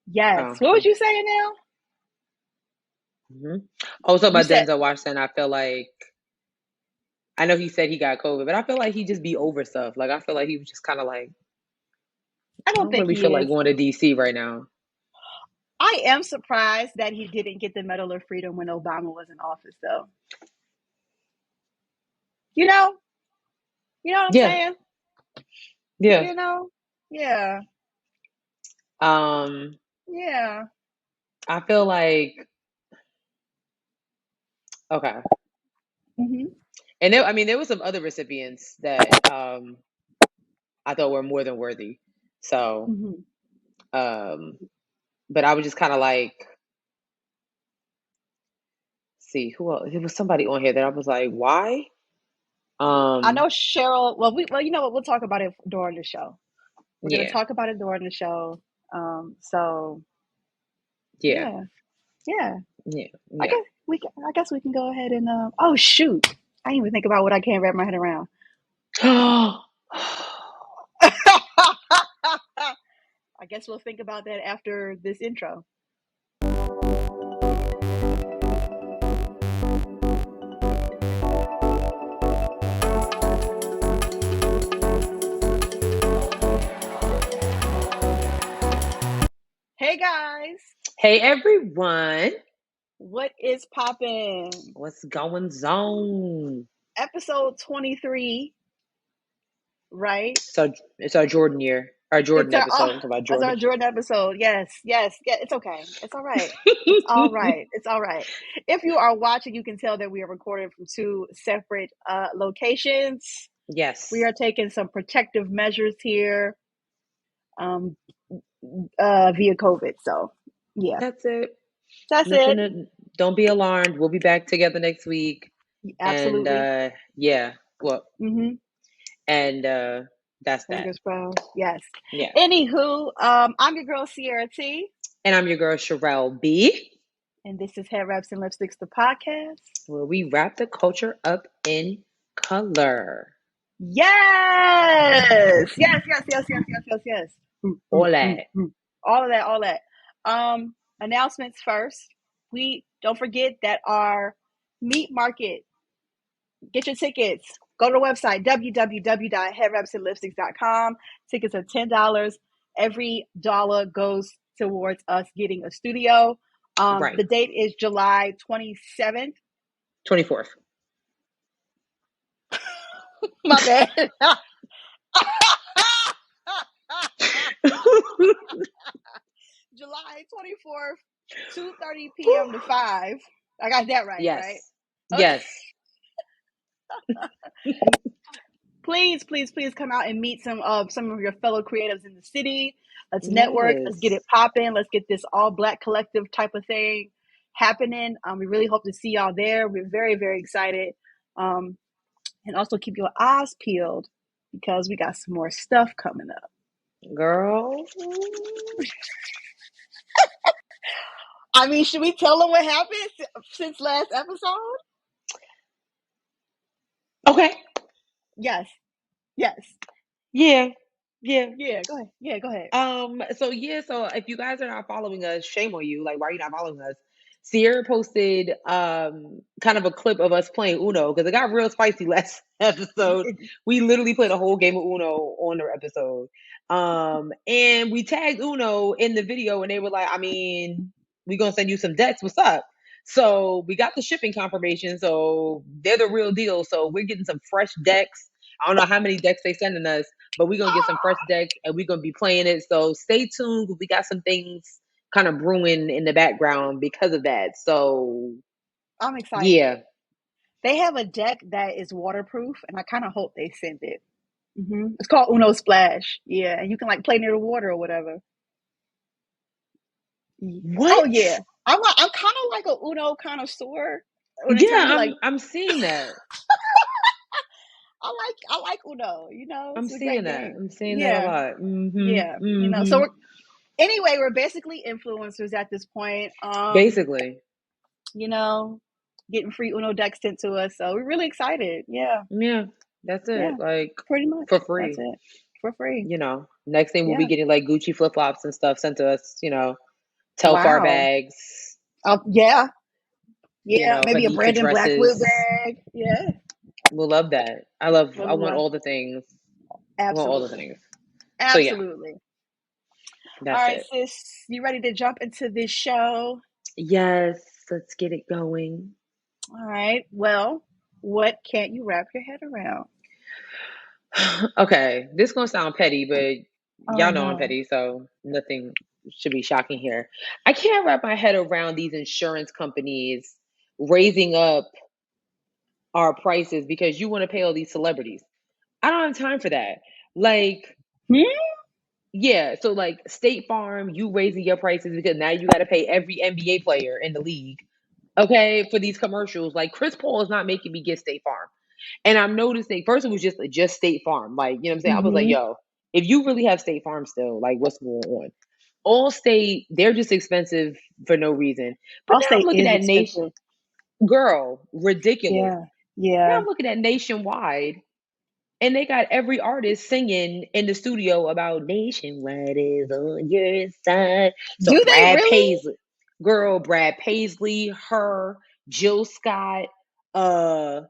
Yes. Oh, What was you saying now? hmm. Also You about said Denzel Washington, I feel like I know he said he got COVID, but I feel like he just be over stuff. Like I feel like he was just kind of like I I don't don't think really he feel like is. going to DC right now. I am surprised that he didn't get the Medal of Freedom when Obama was in office, though. You know, you know what I'm Yeah, saying? yeah. You know, yeah, Um, yeah. I feel like okay, Hmm. and there, I mean, there were some other recipients that I thought were more than worthy. So, Hmm. um, but I was just kind of like, see who else? There was somebody on here that I was like, why? I know Um, Cheryl. Well, you know what? We'll talk about it during the show. We're gonna yeah, talk about it during the show. So yeah, yeah, yeah. yeah, I yeah. guess I guess we can go ahead and. Oh shoot! I didn't even think about what I can't wrap my head around. I guess we'll think about that after this intro. Hey guys, Hey everyone, what is poppin'? what's going on? Episode 23, right? So it's our Jordan year, our Jordan It's our episode. I'm talking about it's Jordan. our Jordan episode. Yes, yes, yeah. It's okay. It's all right. It's all right. It's all right. If you are watching, you can tell that we are recording from two separate locations. We Yes, are taking some protective measures here, um, via COVID. So, yeah, that's it. that's Nothing it. to, don't be alarmed. We'll be back together next week. And Absolutely. yeah, well, Mm-hmm. and that's that. Fingers crossed. Yes. Yeah. Anywho, I'm your girl Sierra T, And I'm your girl Sherelle B, and this is Head Wraps and Lipsticks, the podcast. where we wrap the culture up in color. Yes, yes, yes, yes, yes, yes, yes, yes. All that. All of that, all that. Announcements first. We don't forget that our meat market. Get your tickets. Go to the website www.headwrapsandlipsticks.com. Tickets are $10. Every dollar goes towards us getting a studio. Right. The date is July 27th. 24th. My bad. July 24th, 2:30 p.m. to 5. I got that right, right? Yes. Okay. Yes. Please, please, please come out and meet some of your fellow creatives in the city. Let's network. Let's get Yes. it popping. Let's get this all black collective type of thing happening. We really hope to see y'all there. We're very, very excited. Um, and also keep your eyes peeled because we got some more stuff coming up. Girl. I mean, should we tell them what happened since last episode? Okay. Yes. Yes. Yeah. Yeah. Yeah. Go ahead. Yeah. Go ahead. So yeah, so if you guys are not following us, shame on you. Like, why are you not following us? Sierra posted kind of a clip of us playing Uno because it got real spicy last episode. We literally played a whole game of Uno on the episode. And we tagged Uno in the video and they were like, I mean, we gonna send you some decks. What's up? So we got the shipping confirmation. So they're the real deal. So we're getting some fresh decks. I don't know how many decks they sending us, but we're gonna get some fresh decks and we're gonna be playing it. So stay tuned. We got some things kind of brewing in the background because of that. So I'm excited. yeah. They have a deck that is waterproof, and I kind of hope they send it. It's called Uno Splash. Yeah, and you can like play near the water or whatever. Oh What? yeah, I'm kind of like a Uno connoisseur when it Yeah, comes to like I'm seeing that. I like Uno. You know, I'm it's a seeing great that. game. I'm seeing that a Yeah, lot. yeah. You know, so we're basically influencers at this point. Basically. You know, getting free Uno decks sent to us, so we're really excited. Yeah, Yeah, that's yeah, it. Like pretty much. for That's free. it for free. Next thing we'll be Yeah. getting like Gucci flip flops and stuff sent to us, Telfar Wow. bags, Yeah. you Yeah. know, Maybe a Haditha Brandon Blackwood dresses. bag. Yeah. We'll love that. Would I want love. all the things. I want all the Absolutely. things. So yeah, Absolutely. All that's right, it. sis. You ready to jump into this show? Yes, let's get it going. All right. Well, what can't you wrap your head around? Okay, this gonna sound petty, but Oh y'all know I'm no. petty, so nothing should be shocking here. I can't wrap my head around these insurance companies raising up our prices because you want to pay all these celebrities. I don't have time for that. Like, Hmm? yeah, so like State Farm, you raising your prices because now you got to pay every NBA player in the league, okay, for these commercials. Like Chris Paul is not making me get State Farm. And I'm noticing first it was just State Farm. Like, you know what I'm saying? I was like, Mm-hmm. yo, if you really have State Farm still, like what's going on? All state, they're just expensive for no reason. But now I'm Allstate looking is at Nation expensive. Girl, ridiculous. Yeah. Now Yeah. I'm looking at Nationwide and they got every artist singing in the studio about Nationwide is on your side. So Do they Brad really? Paisley, girl, Brad Paisley, her, Jill Scott, uh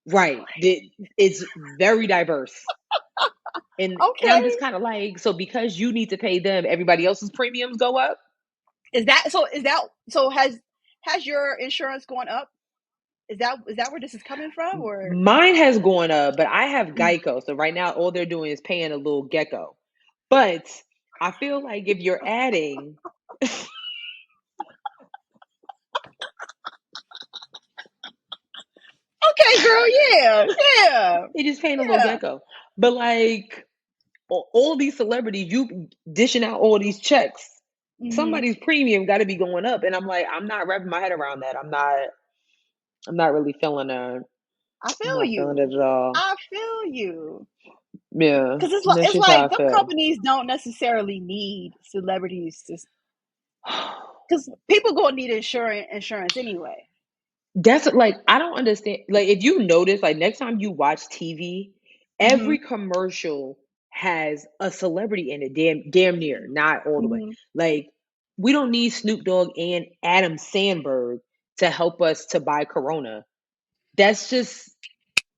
right. It's very diverse. And I'm just Okay. kind of like, so because you need to pay them, everybody else's premiums go up? Is that so? Is that so? Has your insurance gone up? Is that where this is coming from? Or Mine has gone up, but I have Geico. So right now all they're doing is paying a little gecko. But I feel like if you're adding, okay, girl. Yeah. Yeah. they just paying a little Yeah. gecko. But like all these celebrities, you dishing out all these checks. Mm-hmm. Somebody's premium got to be going up, and I'm like, I'm not wrapping my head around that. I'm not really feeling that. I I'm feel not feeling you. it at all. I feel you. Yeah, Because that's it's just how like I them feel. companies don't necessarily need celebrities to, because people gonna need insurance anyway. That's like I don't understand. Like if you notice, like next time you watch TV, Mm-hmm. every commercial has a celebrity in it. Damn near, not all the way. Mm-hmm. Like we don't need Snoop Dogg and Adam Sandberg to help us to buy Corona. That's just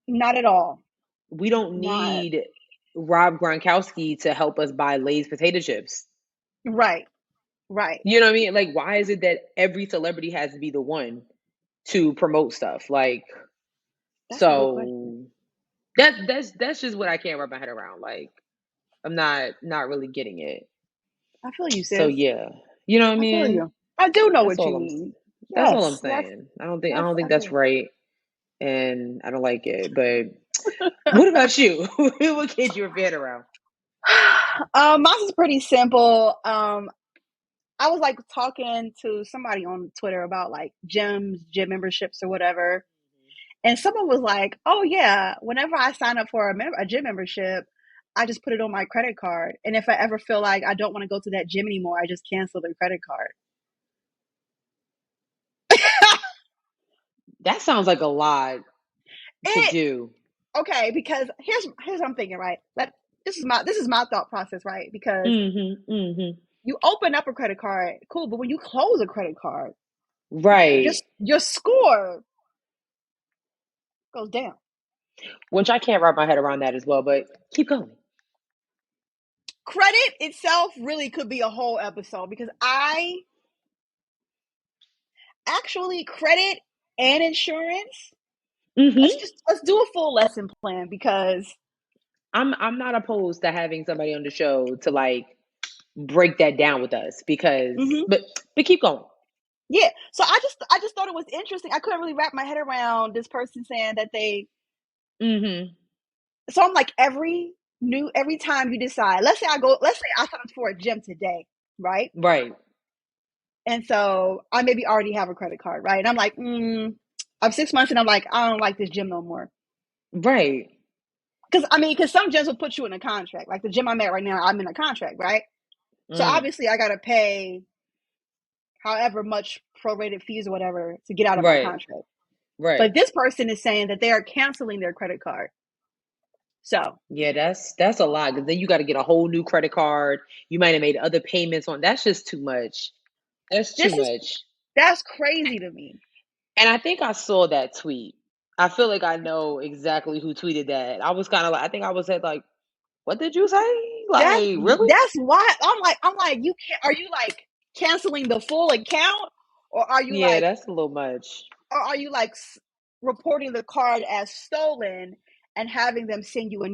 Not at all. we don't Not need Rob Gronkowski to help us buy Lay's potato chips. right. Right. You know what I mean? Like why is it that every celebrity has to be the one to promote stuff? Like That's a good question. so that's just what I can't wrap my head around. Like I'm not really getting it. I feel you, So sis. yeah, you know what I I feel mean. you. I do know That's what you all mean. that's all I'm Yes. saying. I That's don't think I that's do. right, and I don't like it. But what about you? What kid you wrap your head around? Mine is pretty simple. I was like talking to somebody on Twitter about like gym memberships or whatever. And someone was like, "Oh yeah, whenever I sign up for a gym membership, I just put it on my credit card. And if I ever feel like I don't want to go to that gym anymore, I just cancel the credit card." That sounds like a lot to It do. okay, because here's what I'm thinking, right? That this is my thought process, right? Because Mm-hmm. you open up a credit card, cool, but when you close a credit card, Right. just your score goes down. Which I can't wrap my head around that as well. But keep going. Credit itself really could be a whole episode because I actually credit and insurance. Mm-hmm. Let's do a full lesson plan because I'm not opposed to having somebody on the show to like break that down with us because mhm, but keep going. yeah. So I just thought it was interesting. I couldn't really wrap my head around this person saying that they. Mm-hmm. So I'm like every time you decide, let's say I sign up for a gym today, right? Right. And so I maybe already have a credit card, right? And I'm like, I'm 6 months and I'm like, I don't like this gym no more. Right. Because some gyms will put you in a contract. Like the gym I'm at right now, I'm in a contract, right? So Mm. obviously I gotta pay however much prorated fees or whatever to get out of my Right. contract. Right. But this person is saying that they are canceling their credit card. So Yeah, that's a lot because then you got to get a whole new credit card. You might have made other payments on. That's just too much. That's too much. That's crazy to me. And I think I saw that tweet. I feel like I know exactly who tweeted that. I was kind of like, I think I was at like, what did you say? Like, really? That's why I'm like, you can't. Are you like canceling the full account, or are you Yeah, like, that's a little much. or are you like reporting the card as stolen and having them send you a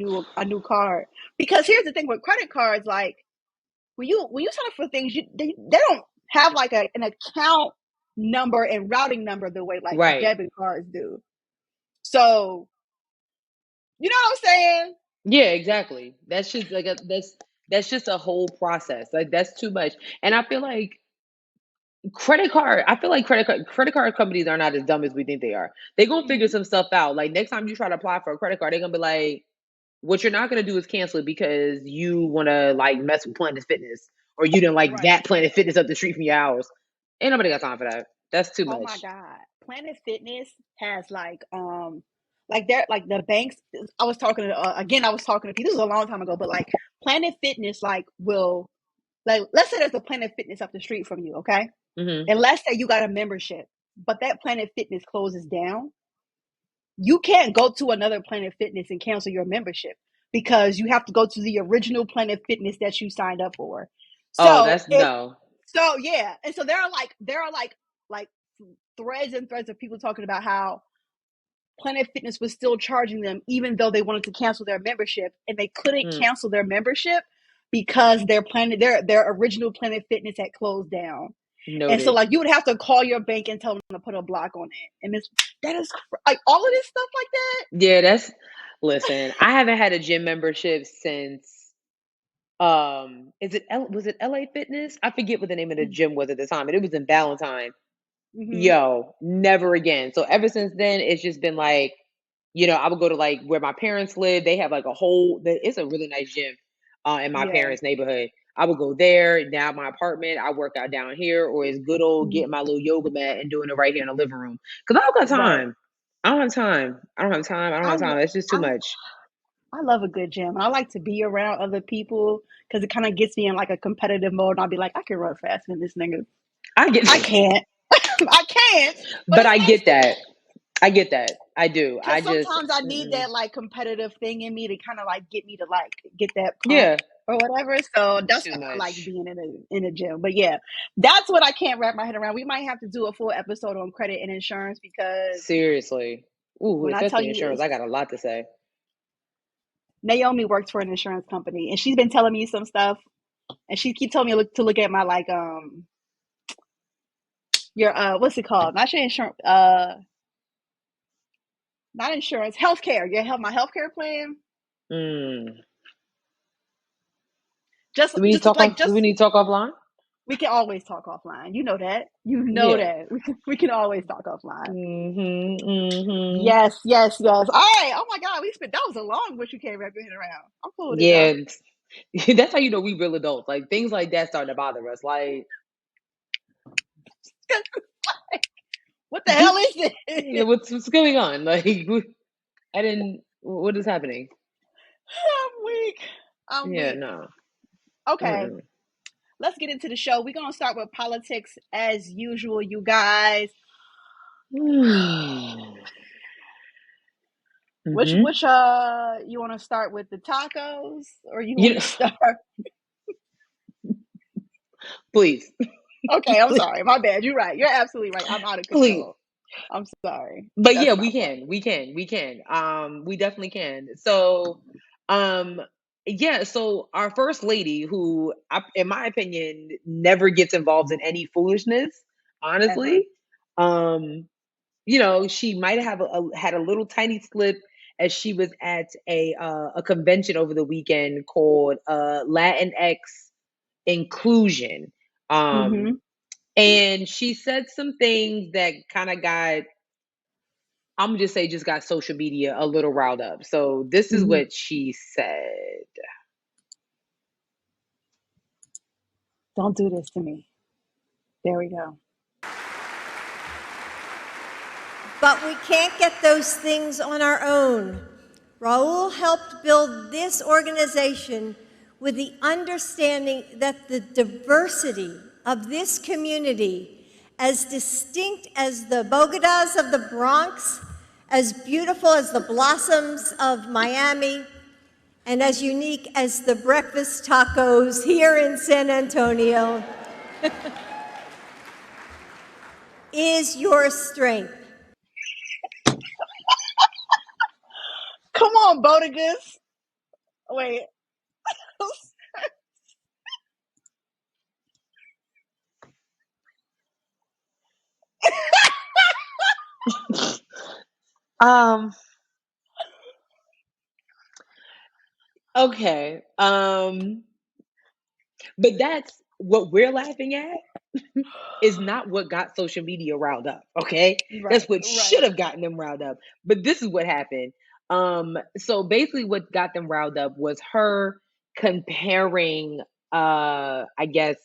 new card? Because here's the thing with credit cards, like when you sign up for things, they don't have like an account number and routing number the way like Right. debit cards do. So you know what I'm saying? Yeah, exactly. That's just like that's just a whole process. Like that's too much. And I feel like credit card companies are not as dumb as we think they are. They're gonna figure some stuff out. Like next time you try to apply for a credit card, they're gonna be like, what you're not gonna do is cancel it because you wanna like mess with Planet Fitness or you didn't like Right. that Planet Fitness up the street from your house. Ain't nobody got time for that. That's too Oh my much. God. Planet Fitness has like they're like the banks. I was talking to again, I was talking to people, this was a long time ago, but like Planet Fitness like will, like, let's say there's a Planet Fitness up the street from you, okay? Hmm. And let's say you got a membership, but that Planet Fitness closes down. You can't go to another Planet Fitness and cancel your membership because you have to go to the original Planet Fitness that you signed up for. Oh, So that's if no. so yeah, and so there are like threads and threads of people talking about how Planet Fitness was still charging them even though they wanted to cancel their membership, and they couldn't Mm, cancel their membership because their original Planet Fitness had closed down. And so noted. like you would have to call your bank and tell them to put a block on it. And that is like all of this stuff like that. Yeah, that's listen, I haven't had a gym membership since was it LA Fitness? I forget what the name of the gym was at the time, and it was in Valentine. Mm-hmm. Yo, never again. So ever since then, it's just been like, I would go to like where my parents live. They have like it's a really nice gym in my Yeah. parents' neighborhood. I would go there. Now my apartment, I work out down here, or it's good old getting my little yoga mat and doing it right here in the living room. Because I don't got Right. time. I don't have time. I don't have time. I don't I have time. It's just too I much. I love a good gym. I like to be around other people because it kind of gets me in like a competitive mode. And I'll be like, I can run faster than this nigga. I get, I can't. I can't. But but it's I nice get that. I get that. I do. I because just, sometimes I need mm-mm. that like competitive thing in me to kind of like get me to like get that pump Yeah, or whatever. So that's too why I like much. being in a gym. But yeah, that's what I can't wrap my head around. We might have to do a full episode on credit and insurance because Seriously. Ooh, when I tell especially you insurance. this, I got a lot to say. Naomi works for an insurance company and she's been telling me some stuff, and she keeps telling me to look at my like your what's it called? Not your insurance not insurance, healthcare. My healthcare plan. Mm. Just Do we need to talk offline? we can always talk offline. You know that. You know Yeah. that. We can always talk offline. Mhm. Mhm. Yes, yes, yes. All right. Oh my God, that was a long wish you can't wrap your head around. I'm cool with it though. Yeah. That's how you know we real adults. Like things like that starting to bother us. Like What the hell is yeah, it? what's going on? Like I didn't. What is happening? I'm weak. I'm Yeah. weak. No. Okay, Mm-mm. let's get into the show. We're gonna start with politics as usual, you guys. Mhm. Which you want to start with the tacos or you You want know, to start? please, Okay, I'm please, sorry. My bad. You're right. You're absolutely right. I'm out of please. control. I'm sorry. But yeah, That's my we fault. can, we can, we can. We definitely can. So, um, yeah. So our first lady, who, in my opinion, never gets involved in any foolishness. Ever. Honestly, um, she might have had a little tiny slip as she was at a convention over the weekend called Latinx Inclusion. Mm-hmm. And she said some things that kind of got, I'm gonna just say, just got social media a little riled up. So this is Mm-hmm. what she said. Don't do this to me. There we go. But we can't get those things on our own. Raul helped build this organization with the understanding that the diversity of this community, as distinct as the Bogotas of the Bronx, as beautiful as the blossoms of Miami, and as unique as the breakfast tacos here in San Antonio, is your strength. Come on, Bodegas. Wait. Okay. But that's what we're laughing at is not what got social media riled up. Okay. That's what should have gotten them riled up. But this is what happened. So basically what got them riled up was her comparing I guess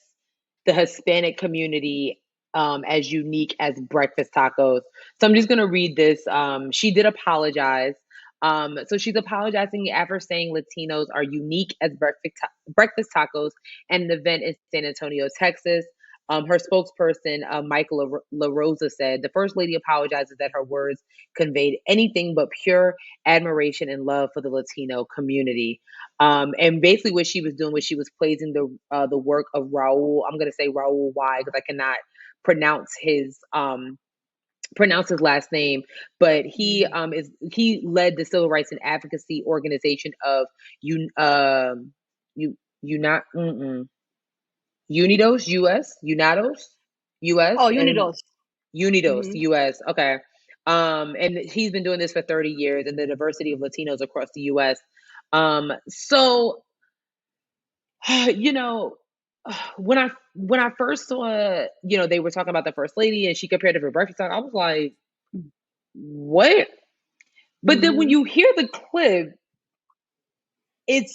the Hispanic community as unique as breakfast tacos. So I'm just gonna read this. She did apologize. So she's apologizing after saying Latinos are unique as breakfast tacos at an event in San Antonio, Texas. Her spokesperson, Michael La Rosa, said the First Lady apologizes that her words conveyed anything but pure admiration and love for the Latino community. And basically, what she was doing was she was praising the work of Raul. I'm going to say Raul Y because I cannot pronounce his last name, but he led the civil rights and advocacy organization of Unidos US Oh, and Unidos. US. Okay. And he's been doing this for 30 years and the diversity of Latinos across the US. So you know, when I first saw, they were talking about the First Lady and she compared it to breakfast talk, I was like, what? But then when you hear the clip, it's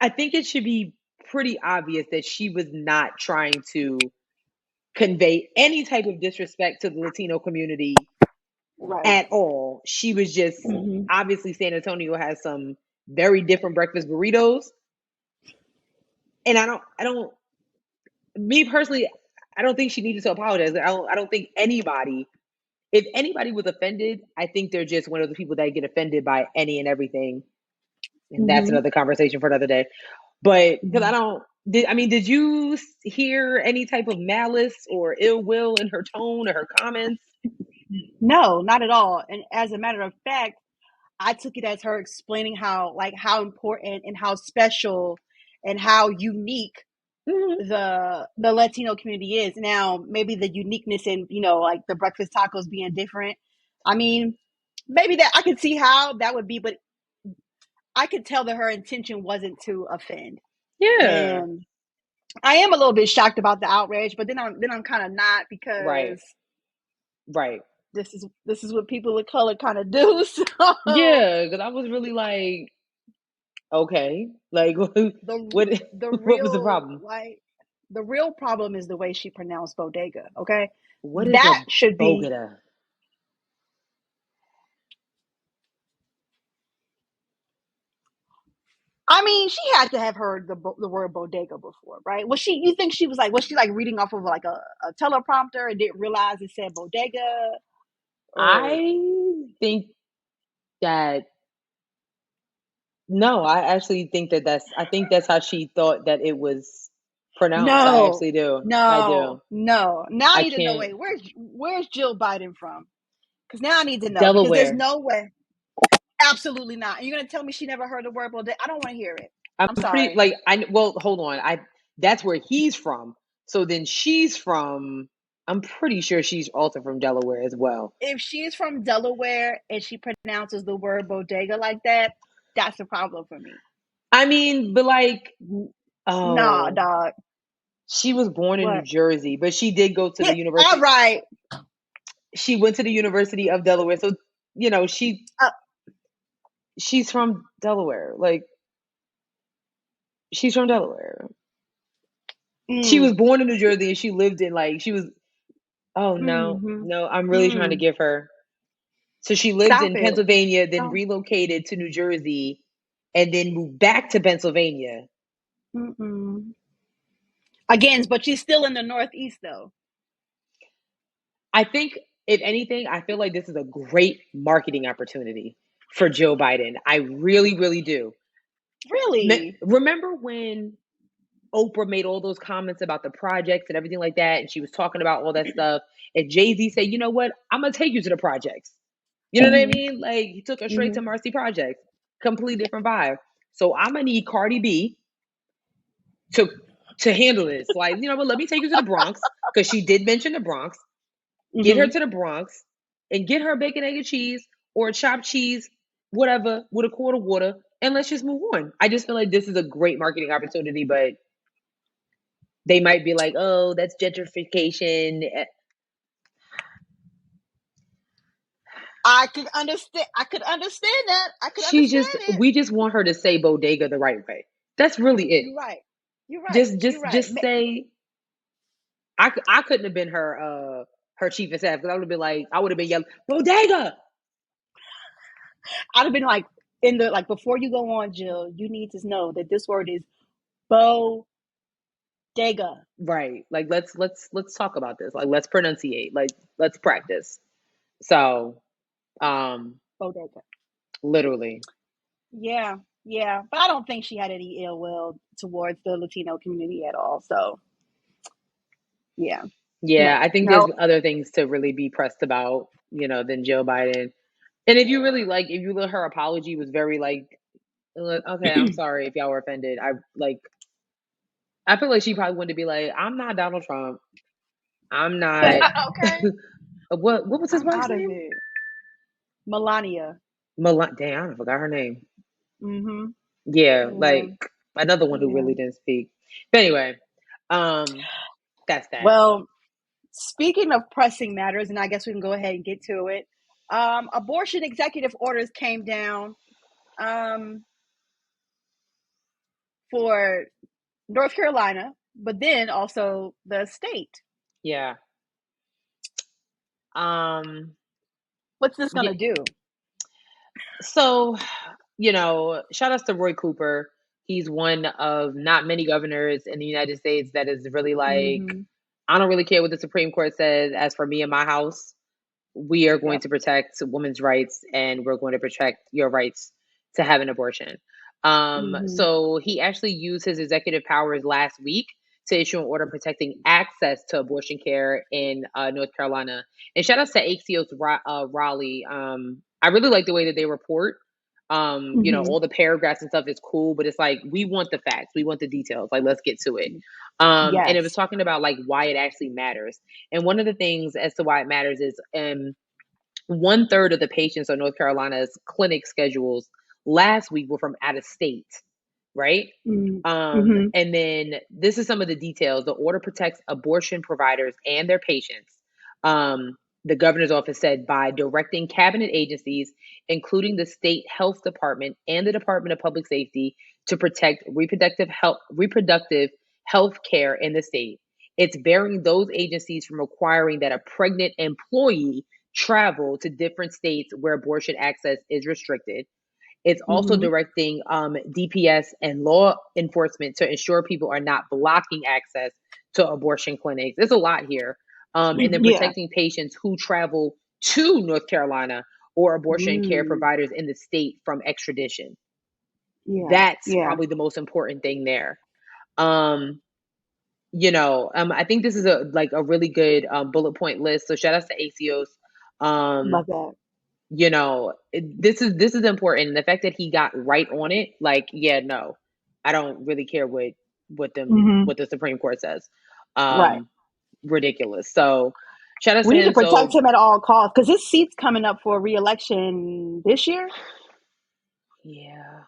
I think it should be pretty obvious that she was not trying to convey any type of disrespect to the Latino community at all. She was just obviously San Antonio has some very different breakfast burritos. And I don't me personally, I don't think she needed to apologize. I don't think anybody, if anybody was offended, I think they're just one of the people that get offended by any and everything. And that's another conversation for another day. But because did you hear any type of malice or ill will in her tone or her comments? No, not at all. And as a matter of fact, I took it as her explaining how important and how special and how unique the Latino community is. Now, maybe the uniqueness in, like the breakfast tacos being different. I mean, maybe that I could see how that would be, but I could tell that her intention wasn't to offend. Yeah. And I am a little bit shocked about the outrage, but then I'm kind of not because right. This is what people of color kind of do. So. Yeah, because I was really like, okay, like what was the problem? Like the real problem is the way she pronounced bodega. Okay, what is that a should be. Bogota? I mean, she had to have heard the word bodega before, right? Was she? You think she was like reading off of like a teleprompter and didn't realize it said bodega? I think that no, I actually think I think that's how she thought that it was pronounced. I actually do. I do. No. Now I need to know. can't. Wait, where's Jill Biden from? Because now I need to know. Because there's Delaware. no way. Absolutely not. And you're gonna tell me she never heard the word bodega? I don't want to hear it. I'm sorry. pretty hold on. That's where he's from. So then she's from. I'm pretty sure she's also from Delaware as well. If she's from Delaware and she pronounces the word bodega like that, that's a problem for me. I mean, but Nah, dog. She was born in New Jersey, but she did go to the university. All right. She went to the University of Delaware, so she's from Delaware. Like, she's from Delaware. She was born in New Jersey, and she lived in she was. Oh no, no! I'm really trying to give her. So she lived in Pennsylvania, then relocated to New Jersey, and then moved back to Pennsylvania. Again, but she's still in the Northeast, though. I think, if anything, I feel like this is a great marketing opportunity for Joe Biden. I really, really do. Really? Remember when Oprah made all those comments about the projects and everything like that, and she was talking about all that stuff, and Jay-Z said, you know what, I'm going to take you to the projects. You know what I mean? Like, he took her straight to Marcy Projects. Completely different vibe. So I'm going to need Cardi B to handle this. Like, you know what, let me take you to the Bronx, because she did mention the Bronx. Get her to the Bronx and get her bacon, egg, and cheese, or a chopped cheese, whatever, with a quart of water, and let's just move on. I just feel like this is a great marketing opportunity, but they might be like, oh, that's gentrification. I could understand. I could understand that. I could understand it. We just want her to say bodega the right way. That's really it. You're right. You're right. Just say. I couldn't have been her chief of staff, because I would have been yelling bodega. I'd have been like, before you go on, Jill, you need to know that this word is bodega. Right. Like, let's talk about this. Like, let's pronunciate. Like, let's practice. So, Bodega. literally. Yeah. But I don't think she had any ill will towards the Latino community at all. So, yeah. Yeah, I think there's other things to really be pressed about, than Joe Biden. And if you really if you look, her apology was very okay, I'm sorry if y'all were offended. I feel like she probably wanted to be like, I'm not Donald Trump. I'm not. Okay. What was his wife's name? Melania. Damn, I forgot her name. Yeah. Like another one who really didn't speak. But anyway, that's that. Well, speaking of pressing matters, and I guess we can go ahead and get to it. Abortion executive orders came down for North Carolina, but then also the state. Yeah. What's this gonna do? So, shout outs to Roy Cooper. He's one of not many governors in the United States that is really I don't really care what the Supreme Court says. As for me and my house, we are going to protect women's rights, and we're going to protect your rights to have an abortion. So he actually used his executive powers last week to issue an order protecting access to abortion care in North Carolina. And shout out to Axios Raleigh. I really like the way that they report. All the paragraphs and stuff is cool, but it's like, we want the facts, we want the details. Like, let's get to it. And it was talking about why it actually matters. And one of the things as to why it matters is 1/3 of the patients on North Carolina's clinic schedules last week were from out of state, right? And then this is some of the details. The order protects abortion providers and their patients. The governor's office said by directing cabinet agencies, including the state health department and the Department of Public Safety, to protect reproductive health care in the state. It's barring those agencies from requiring that a pregnant employee travel to different states where abortion access is restricted. It's also directing DPS and law enforcement to ensure people are not blocking access to abortion clinics. There's a lot here. And then protecting patients who travel to North Carolina or abortion care providers in the state from extradition. That's probably the most important thing there. I think this is a really good bullet point list. So shout out to Axios. Love that. This is important. The fact that he got right on it, no, I don't really care what the Supreme Court says. Right. Ridiculous. So shout out to him. We need to protect him at all costs, because his seat's coming up for re-election this year. Yeah.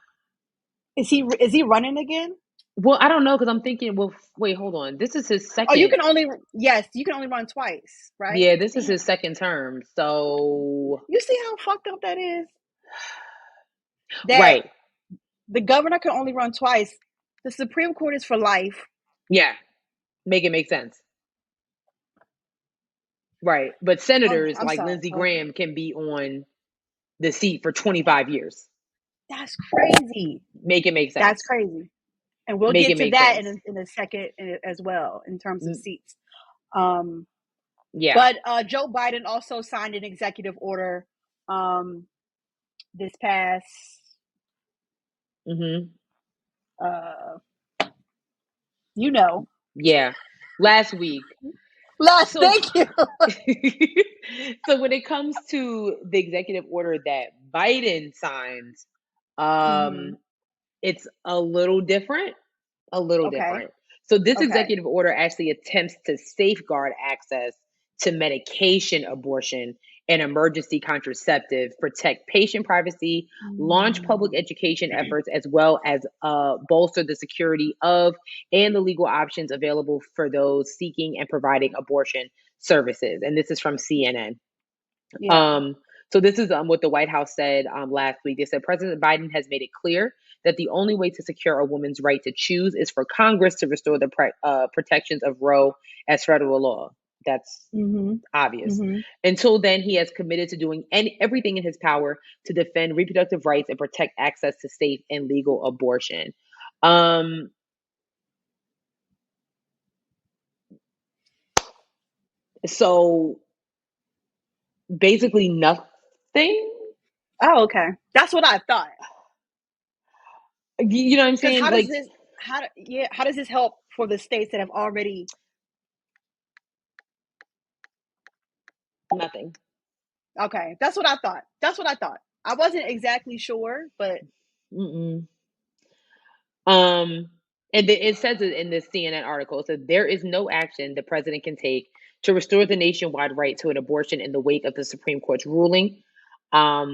Is he running again? Well, I don't know, because I'm thinking, well, wait, hold on. This is his second. Oh, you can only run twice, right? Yeah, this is his second term. So you see how fucked up that is? Right. The governor can only run twice. The Supreme Court is for life. Yeah. Make it make sense. Right. But senators Lindsey Graham can be on the seat for 25 years. That's crazy. Make it make sense. That's crazy. And we'll make get it to make that sense. in a second as well in terms of seats. Yeah. But Joe Biden also signed an executive order this past yeah, last week. So thank you. so when it comes to the executive order that Biden signed, it's a little different. Okay. So this Okay. executive order actually attempts to safeguard access to medication abortion and emergency contraceptive, protect patient privacy, launch public education efforts, as well as bolster the security of and the legal options available for those seeking and providing abortion services. And this is from CNN. Yeah. So this is what the White House said last week. They said President Biden has made it clear that the only way to secure a woman's right to choose is for Congress to restore the protections of Roe as federal law. That's obvious. Until then, he has committed to doing everything in his power to defend reproductive rights and protect access to safe and legal abortion. So basically nothing. Oh, okay. That's what I thought. You know what I'm Because saying? how does this help for the states that have already? Nothing. Okay, that's what I thought. I wasn't exactly sure, but and it says it in this CNN article. So there is no action the president can take to restore the nationwide right to an abortion in the wake of the Supreme Court's ruling. I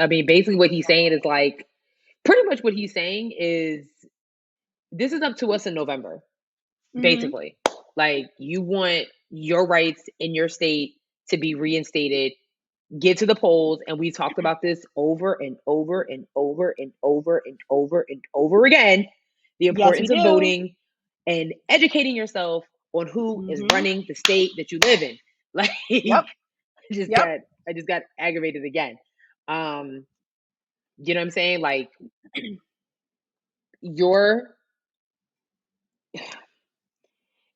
mean, basically what he's saying is pretty much what he's saying is this is up to us in November. Basically, you want your rights in your state to be reinstated. Get to the polls, and we talked about this over and over and over and over and over and over again. The yes, we importance of do. voting and educating yourself on who is running the state that you live in. Yep. I just got aggravated again. You know what I'm saying?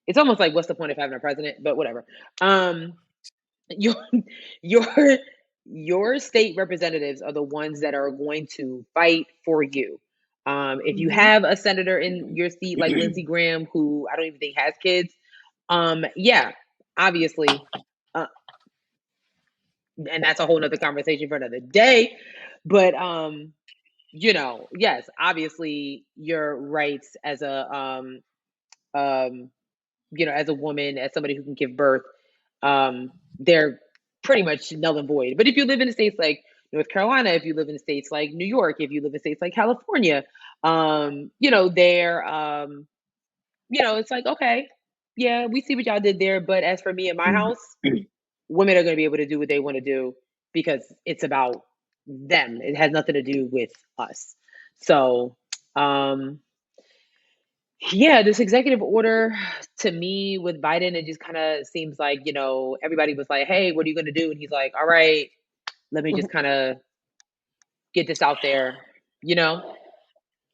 It's almost like, what's the point of having a president? But whatever. Your your state representatives are the ones that are going to fight for you. If you have a senator in your seat like Lindsey Graham, who I don't even think has kids, yeah, obviously, and that's a whole nother conversation for another day. But yes, obviously your rights as as a woman, as somebody who can give birth, they're pretty much null and void. But if you live in states like North Carolina, if you live in states like New York, if you live in states like California, it's like, okay, yeah, we see what y'all did there. But as for me in my house, women are going to be able to do what they want to do because it's about them. It has nothing to do with us. So, yeah, this executive order to me with Biden, it just kind of seems like, everybody was like, hey, what are you going to do? And he's like, all right, let me just kind of get this out there,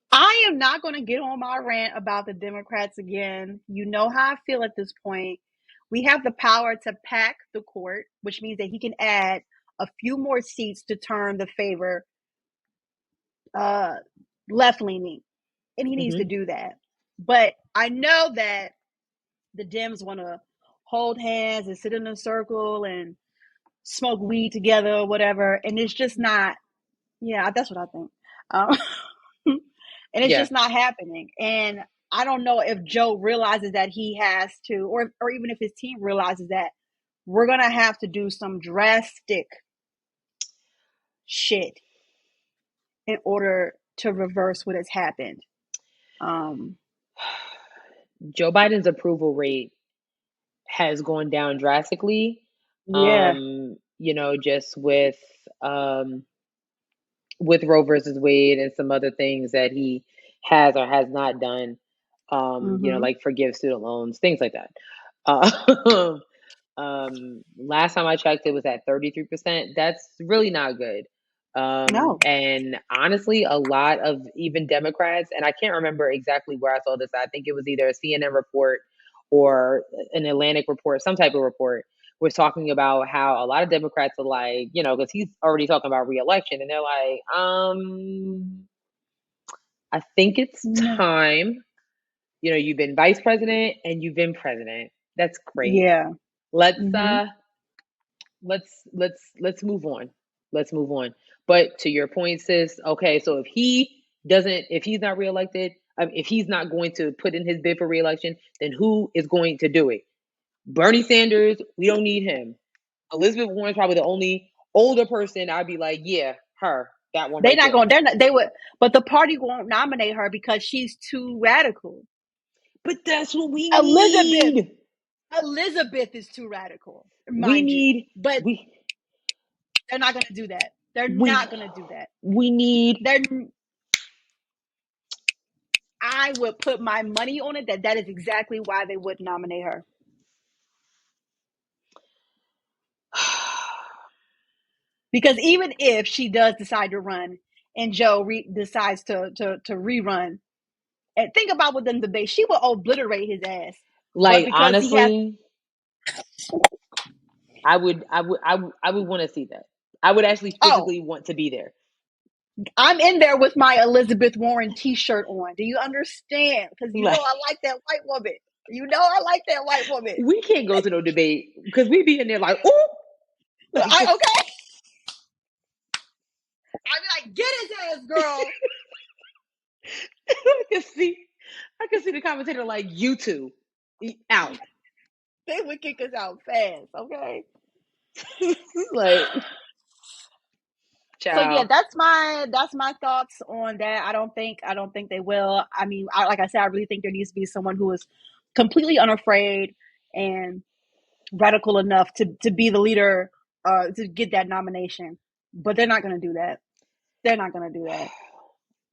I am not going to get on my rant about the Democrats again. You know how I feel at this point. We have the power to pack the court, which means that he can add a few more seats to turn the favor left leaning. And he needs to do that. But I know that the Dems want to hold hands and sit in a circle and smoke weed together or whatever. And it's just not, yeah, that's what I think. And it's just not happening. And I don't know if Joe realizes that he has to, or even if his team realizes that we're going to have to do some drastic shit in order to reverse what has happened. Joe Biden's approval rate has gone down drastically. Yeah. Just with Roe versus Wade and some other things that he has or has not done, like forgive student loans, things like that. Last time I checked, it was at 33%. That's really not good. No. And honestly, a lot of even Democrats, and I can't remember exactly where I saw this. I think it was either a CNN report or an Atlantic report, some type of report, was talking about how a lot of Democrats are like, because he's already talking about reelection, and they're like, I think it's No. time. You've been vice president and you've been president. That's great. Yeah. Let's Mm-hmm. let's move on. Let's move on. But to your point, sis, okay, so if he's not reelected, if he's not going to put in his bid for reelection, then who is going to do it? Bernie Sanders, we don't need him. Elizabeth Warren's probably the only older person I'd be like, yeah, her, that one They're right not there. going. They would, but the party won't nominate her because she's too radical. But that's what we Elizabeth. need. Elizabeth is too radical, We mind you. need. But We they're not going to do that. They're we not going to do that. we need. I would put my money on it that is exactly why they would nominate her. Because even if she does decide to run and Joe decides to rerun, and think about what them debate, she will obliterate his ass. Like, honestly, I would want to see that. I would actually physically want to be there. I'm in there with my Elizabeth Warren t-shirt on. Do you understand? Because I like that white woman. I like that white woman. We can't go to no debate because we be in there like, ooh. Okay. I'd be like, get his ass, girl. I can see the commentator like, you two, out. They would kick us out fast, okay? Like, child. So yeah, that's my thoughts on that. I don't think they will. I mean, like I said, I really think there needs to be someone who is completely unafraid and radical enough to be the leader, to get that nomination. But they're not going to do that. They're not going to do that.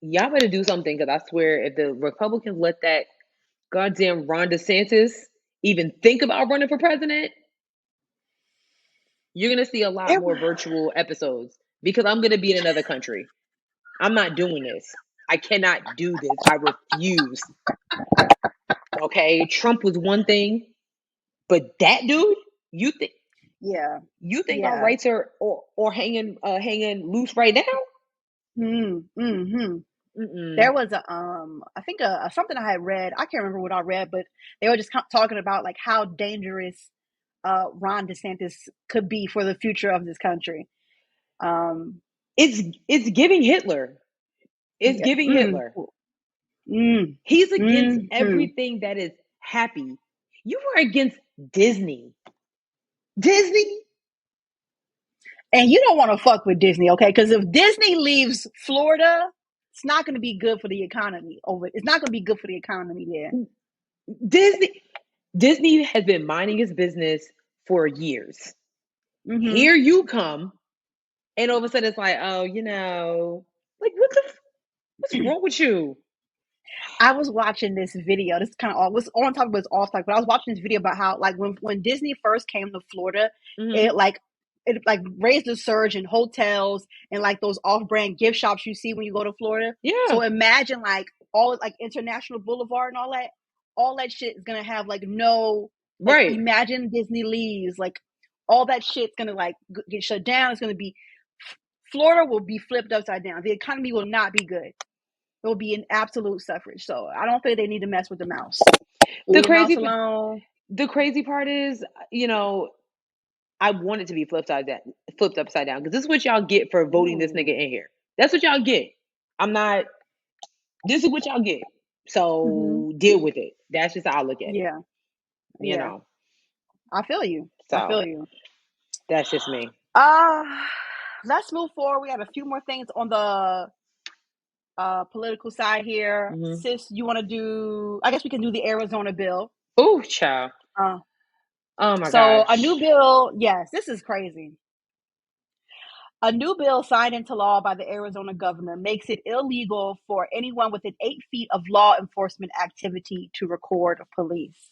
Y'all better do something, because I swear, if the Republicans let that goddamn Ron DeSantis even think about running for president, you're going to see a lot more virtual episodes, because I'm going to be in another country. I'm not doing this. I cannot do this. I refuse. Okay, Trump was one thing, but that dude, you think? Yeah. You think our rights are or hanging loose right now? Mm-hmm. There was I think something I had read. I can't remember what I read, but they were just talking about like how dangerous Ron DeSantis could be for the future of this country. It's giving Hitler. It's giving Hitler. He's against everything that is happy. You are against Disney. And you don't want to fuck with Disney, okay? Because if Disney leaves Florida, it's not going to be good for the economy. It's not going to be good for the economy there. Disney has been minding its business for years. Mm-hmm. Here you come, and all of a sudden it's like, oh, like what's wrong with you? I was watching this video. This kind of was on top of it's off topic, but I was watching this video about how like when Disney first came to Florida, it raised a surge in hotels and like those off-brand gift shops you see when you go to Florida. Yeah. So imagine like all like International Boulevard and all that shit is gonna have like no right. Imagine Disney leaves, like all that shit's gonna like get shut down. It's gonna be Florida will be flipped upside down. The economy will not be good. It will be an absolute suffrage. So I don't think they need to mess with the mouse. Leave the mouse alone. The crazy part is, I want it to be flipped upside down, because this is what y'all get for voting this nigga in here. That's what y'all get. This is what y'all get. So deal with it. That's just how I look at it. Yeah. You know. I feel you. So, I feel you. That's just me. Let's move forward. We have a few more things on the political side here. Mm-hmm. Sis, you want to do? I guess we can do the Arizona bill. Oh, child. Oh my god. So a new bill. Yes, this is crazy. A new bill signed into law by the Arizona governor makes it illegal for anyone within 8 feet of law enforcement activity to record police.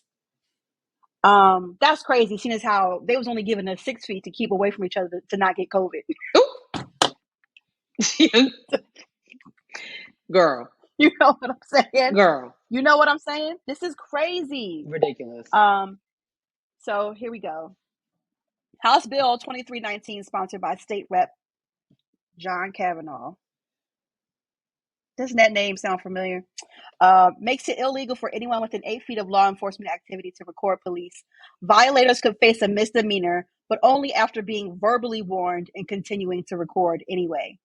That's crazy, seeing as how they was only given us 6 feet to keep away from each other to not get COVID. Girl. You know what I'm saying? Girl. You know what I'm saying? This is crazy. Ridiculous. So here we go. House Bill 2319, sponsored by State Rep John Kavanaugh. Doesn't that name sound familiar? Makes it illegal for anyone within 8 feet of law enforcement activity to record police. Violators could face a misdemeanor, but only after being verbally warned and continuing to record anyway.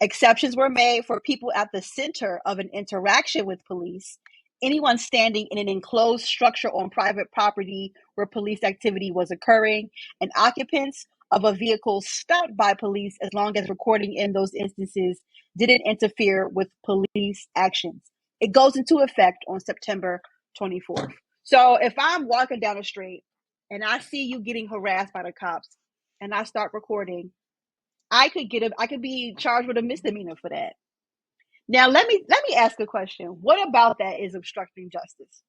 Exceptions were made for people at the center of an interaction with police, anyone standing in an enclosed structure on private property where police activity was occurring, and occupants of a vehicle stopped by police, as long as recording in those instances didn't interfere with police actions. It goes into effect on September 24th. So if I'm walking down the street and I see you getting harassed by the cops and I start recording, I could be charged with a misdemeanor for that. Now let me ask a question. What about that is obstructing justice?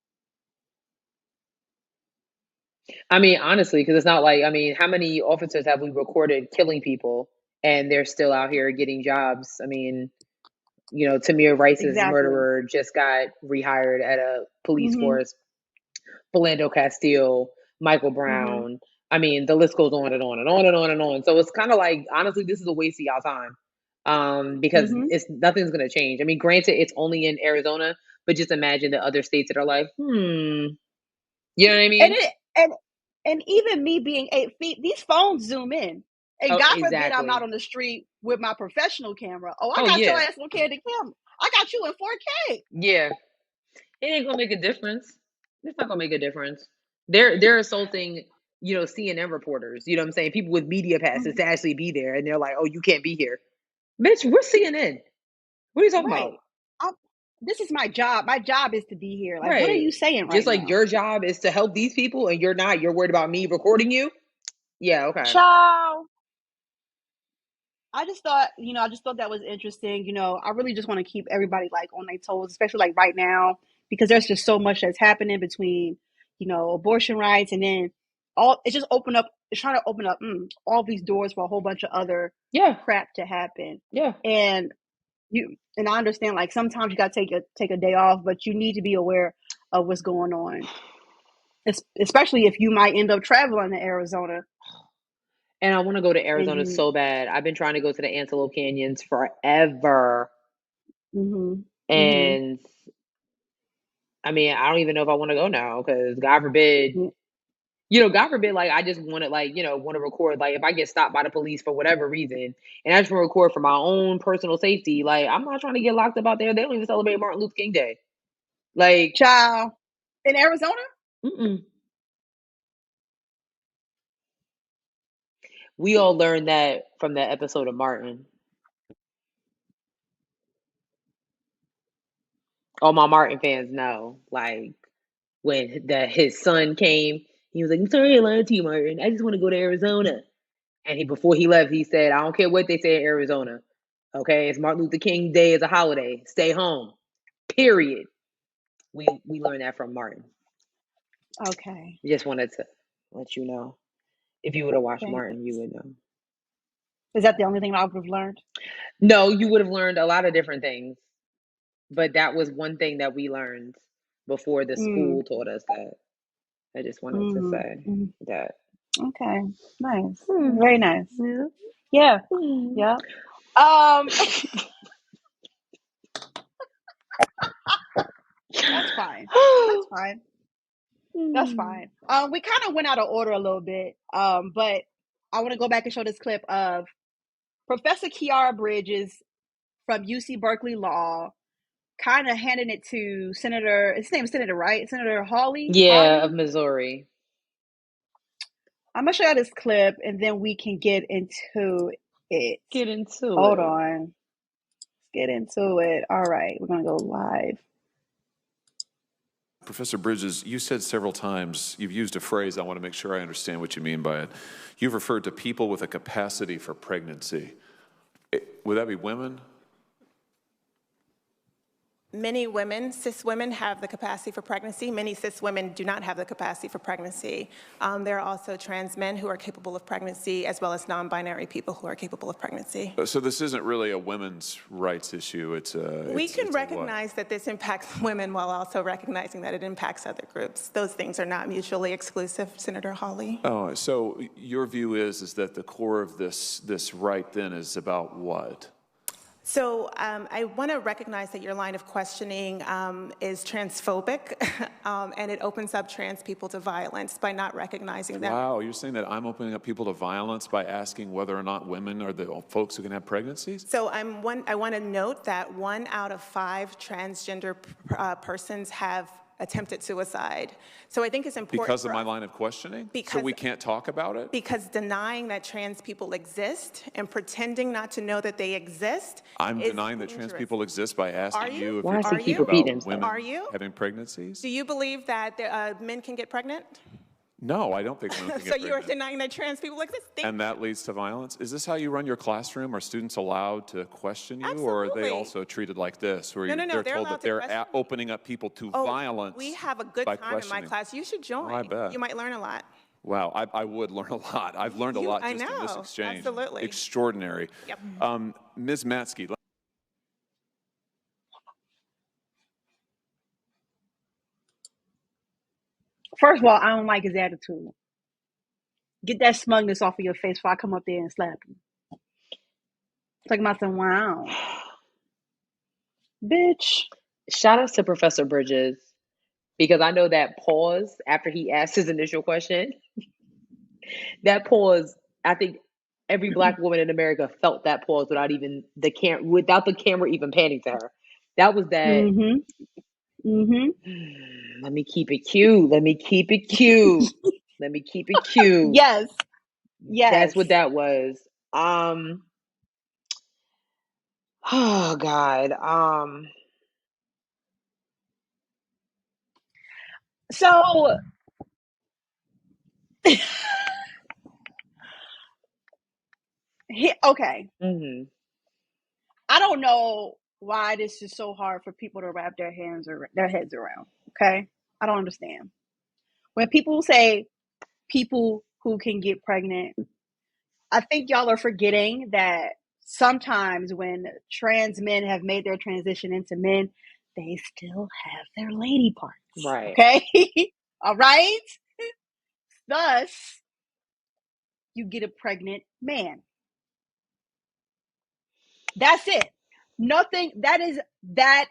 I mean, honestly, because it's not like, I mean, how many officers have we recorded killing people and they're still out here getting jobs? I mean, you know, Tamir Rice's Exactly. murderer just got rehired at a police Mhm. force. Philando Castile, Michael Brown. I mean, the list goes on and on and on and on and on. So it's kind of like, honestly, this is a waste of y'all time. Because nothing's going to change. I mean, granted, it's only in Arizona, but just imagine the other states that are like, you know what I mean? And even me being 8 feet, these phones zoom in. And Oh, God forbid I'm exactly. out on the street with my professional camera. Oh, I got your ass on candid camera. I got you in 4K. Yeah. It ain't gonna make a difference. It's not gonna make a difference. They're assaulting, you know, CNN reporters. You know what I'm saying? People with media passes to actually be there, and they're like, "Oh, you can't be here, bitch. We're CNN. What are you talking about?" This is my job. My job is to be here. Like, Right. what are you saying right Just like now? your job is to help these people, and you're not. You're worried about me recording you. Yeah. Okay. Ciao. I just thought that was interesting. You know, I really just want to keep everybody like on their toes, especially like right now, because there's just so much that's happening between, you know, abortion rights and then it's trying to open up all these doors for a whole bunch of other crap to happen. Yeah. And I understand, like, sometimes you got to take a day off, but you need to be aware of what's going on, especially if you might end up traveling to Arizona. And I want to go to Arizona so bad. I've been trying to go to the Antelope Canyons forever. And I mean, I don't even know if I want to go now, because God forbid, you know, God forbid, like, I just want to, like, you know, want to record, like, if I get stopped by the police for whatever reason, and I just want to record for my own personal safety, like, I'm not trying to get locked up out there. They don't even celebrate Martin Luther King Day. Like, child, in Arizona? We all learned that from that episode of Martin. All my Martin fans know, like, when his son came, he was like, "I'm sorry I lied to you, Martin. I just want to go to Arizona." And before he left, he said, "I don't care what they say in Arizona. Okay, it's Martin Luther King Day is a holiday. Stay home. Period." We learned that from Martin. Okay. Just wanted to let you know. If you would have watched Martin, you would know. Is that the only thing I would have learned? No, you would have learned a lot of different things. But that was one thing that we learned before the school taught us that. I just wanted to say that. Okay. Nice. Very nice. Yeah. Yeah. That's fine. That's fine. That's fine. We kind of went out of order a little bit. But I want to go back and show this clip of Professor Kiara Bridges from UC Berkeley Law, kind of handing it to Senator. His name is Senator, right? Senator Hawley. Yeah, of Missouri. I'm gonna show you this clip, and then we can get into it. Hold on. Get into it. All right, we're gonna go live. Professor Bridges, you said several times, you've used a phrase, I want to make sure I understand what you mean by it. You've referred to people with a capacity for pregnancy. Would that be women? many women, cis women, have the capacity for pregnancy. Many cis women do not have the capacity for pregnancy. There are also trans men who are capable of pregnancy, as well as non-binary people who are capable of pregnancy. So this isn't really a women's rights issue. We can recognize that this impacts women while also recognizing that it impacts other groups. Those things are not mutually exclusive, Senator Hawley. Oh, so your view is that the core of this right then is about what? So I want to recognize that your line of questioning is transphobic, and it opens up trans people to violence by not recognizing that. Wow, you're saying that I'm opening up people to violence by asking whether or not women are the folks who can have pregnancies? So I want to note that 1 out of 5 transgender persons have attempted suicide. So I think it's important because of my line of questioning? So we can't talk about it? Because denying that trans people exist and pretending not to know that they exist I'm is denying that dangerous. trans people exist by asking you if Why you're does he talking keep repeating about himself? women Are you? having pregnancies? Do you believe that men can get pregnant? No, I don't think women can get So pregnant. you are denying that trans people exist? And that leads to violence? Is this how you run your classroom? Are students allowed to question you? Or are they Absolutely. also treated like this, where No, they're they're told allowed that to they're question. opening up people to violence? We have a good by time in my questioning? class. You should join. I bet. You might learn a lot. Wow, I would learn a lot. I've learned a lot I just in this know, exchange. absolutely. Extraordinary. Yep. Ms. Matsky. First of all, I don't like his attitude. Get that smugness off of your face before I come up there and slap you. It's like my son, wow. Bitch. Shout outs to Professor Bridges, because I know that pause after he asked his initial question, that pause, I think every Black woman in America felt that pause without the camera even panning to her. That was that. Let me keep it cute. Let me keep it cute. Let me keep it cute. Yes. Yes. That's what that was. Oh God. So okay. I don't know why this is so hard for people to wrap their heads around. Okay, I don't understand. When people say people who can get pregnant, I think y'all are forgetting that sometimes when trans men have made their transition into men, they still have their lady parts. Right. Okay. All right. Thus, you get a pregnant man. That's it. Nothing. That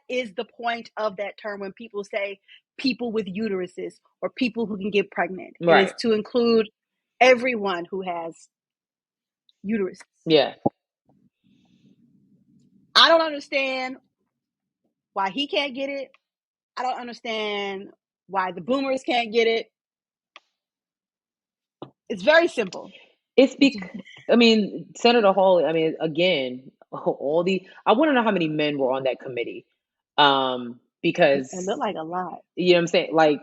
is the point of that term when people say people with uteruses or people who can get pregnant. Right. It is to include everyone who has uteruses. Yeah. I don't understand why he can't get it. I don't understand why the boomers can't get it. It's very simple. It's because, I mean, Senator Hawley, I mean, again, I want to know how many men were on that committee. Because it looked like a lot. You know what I'm saying? Like,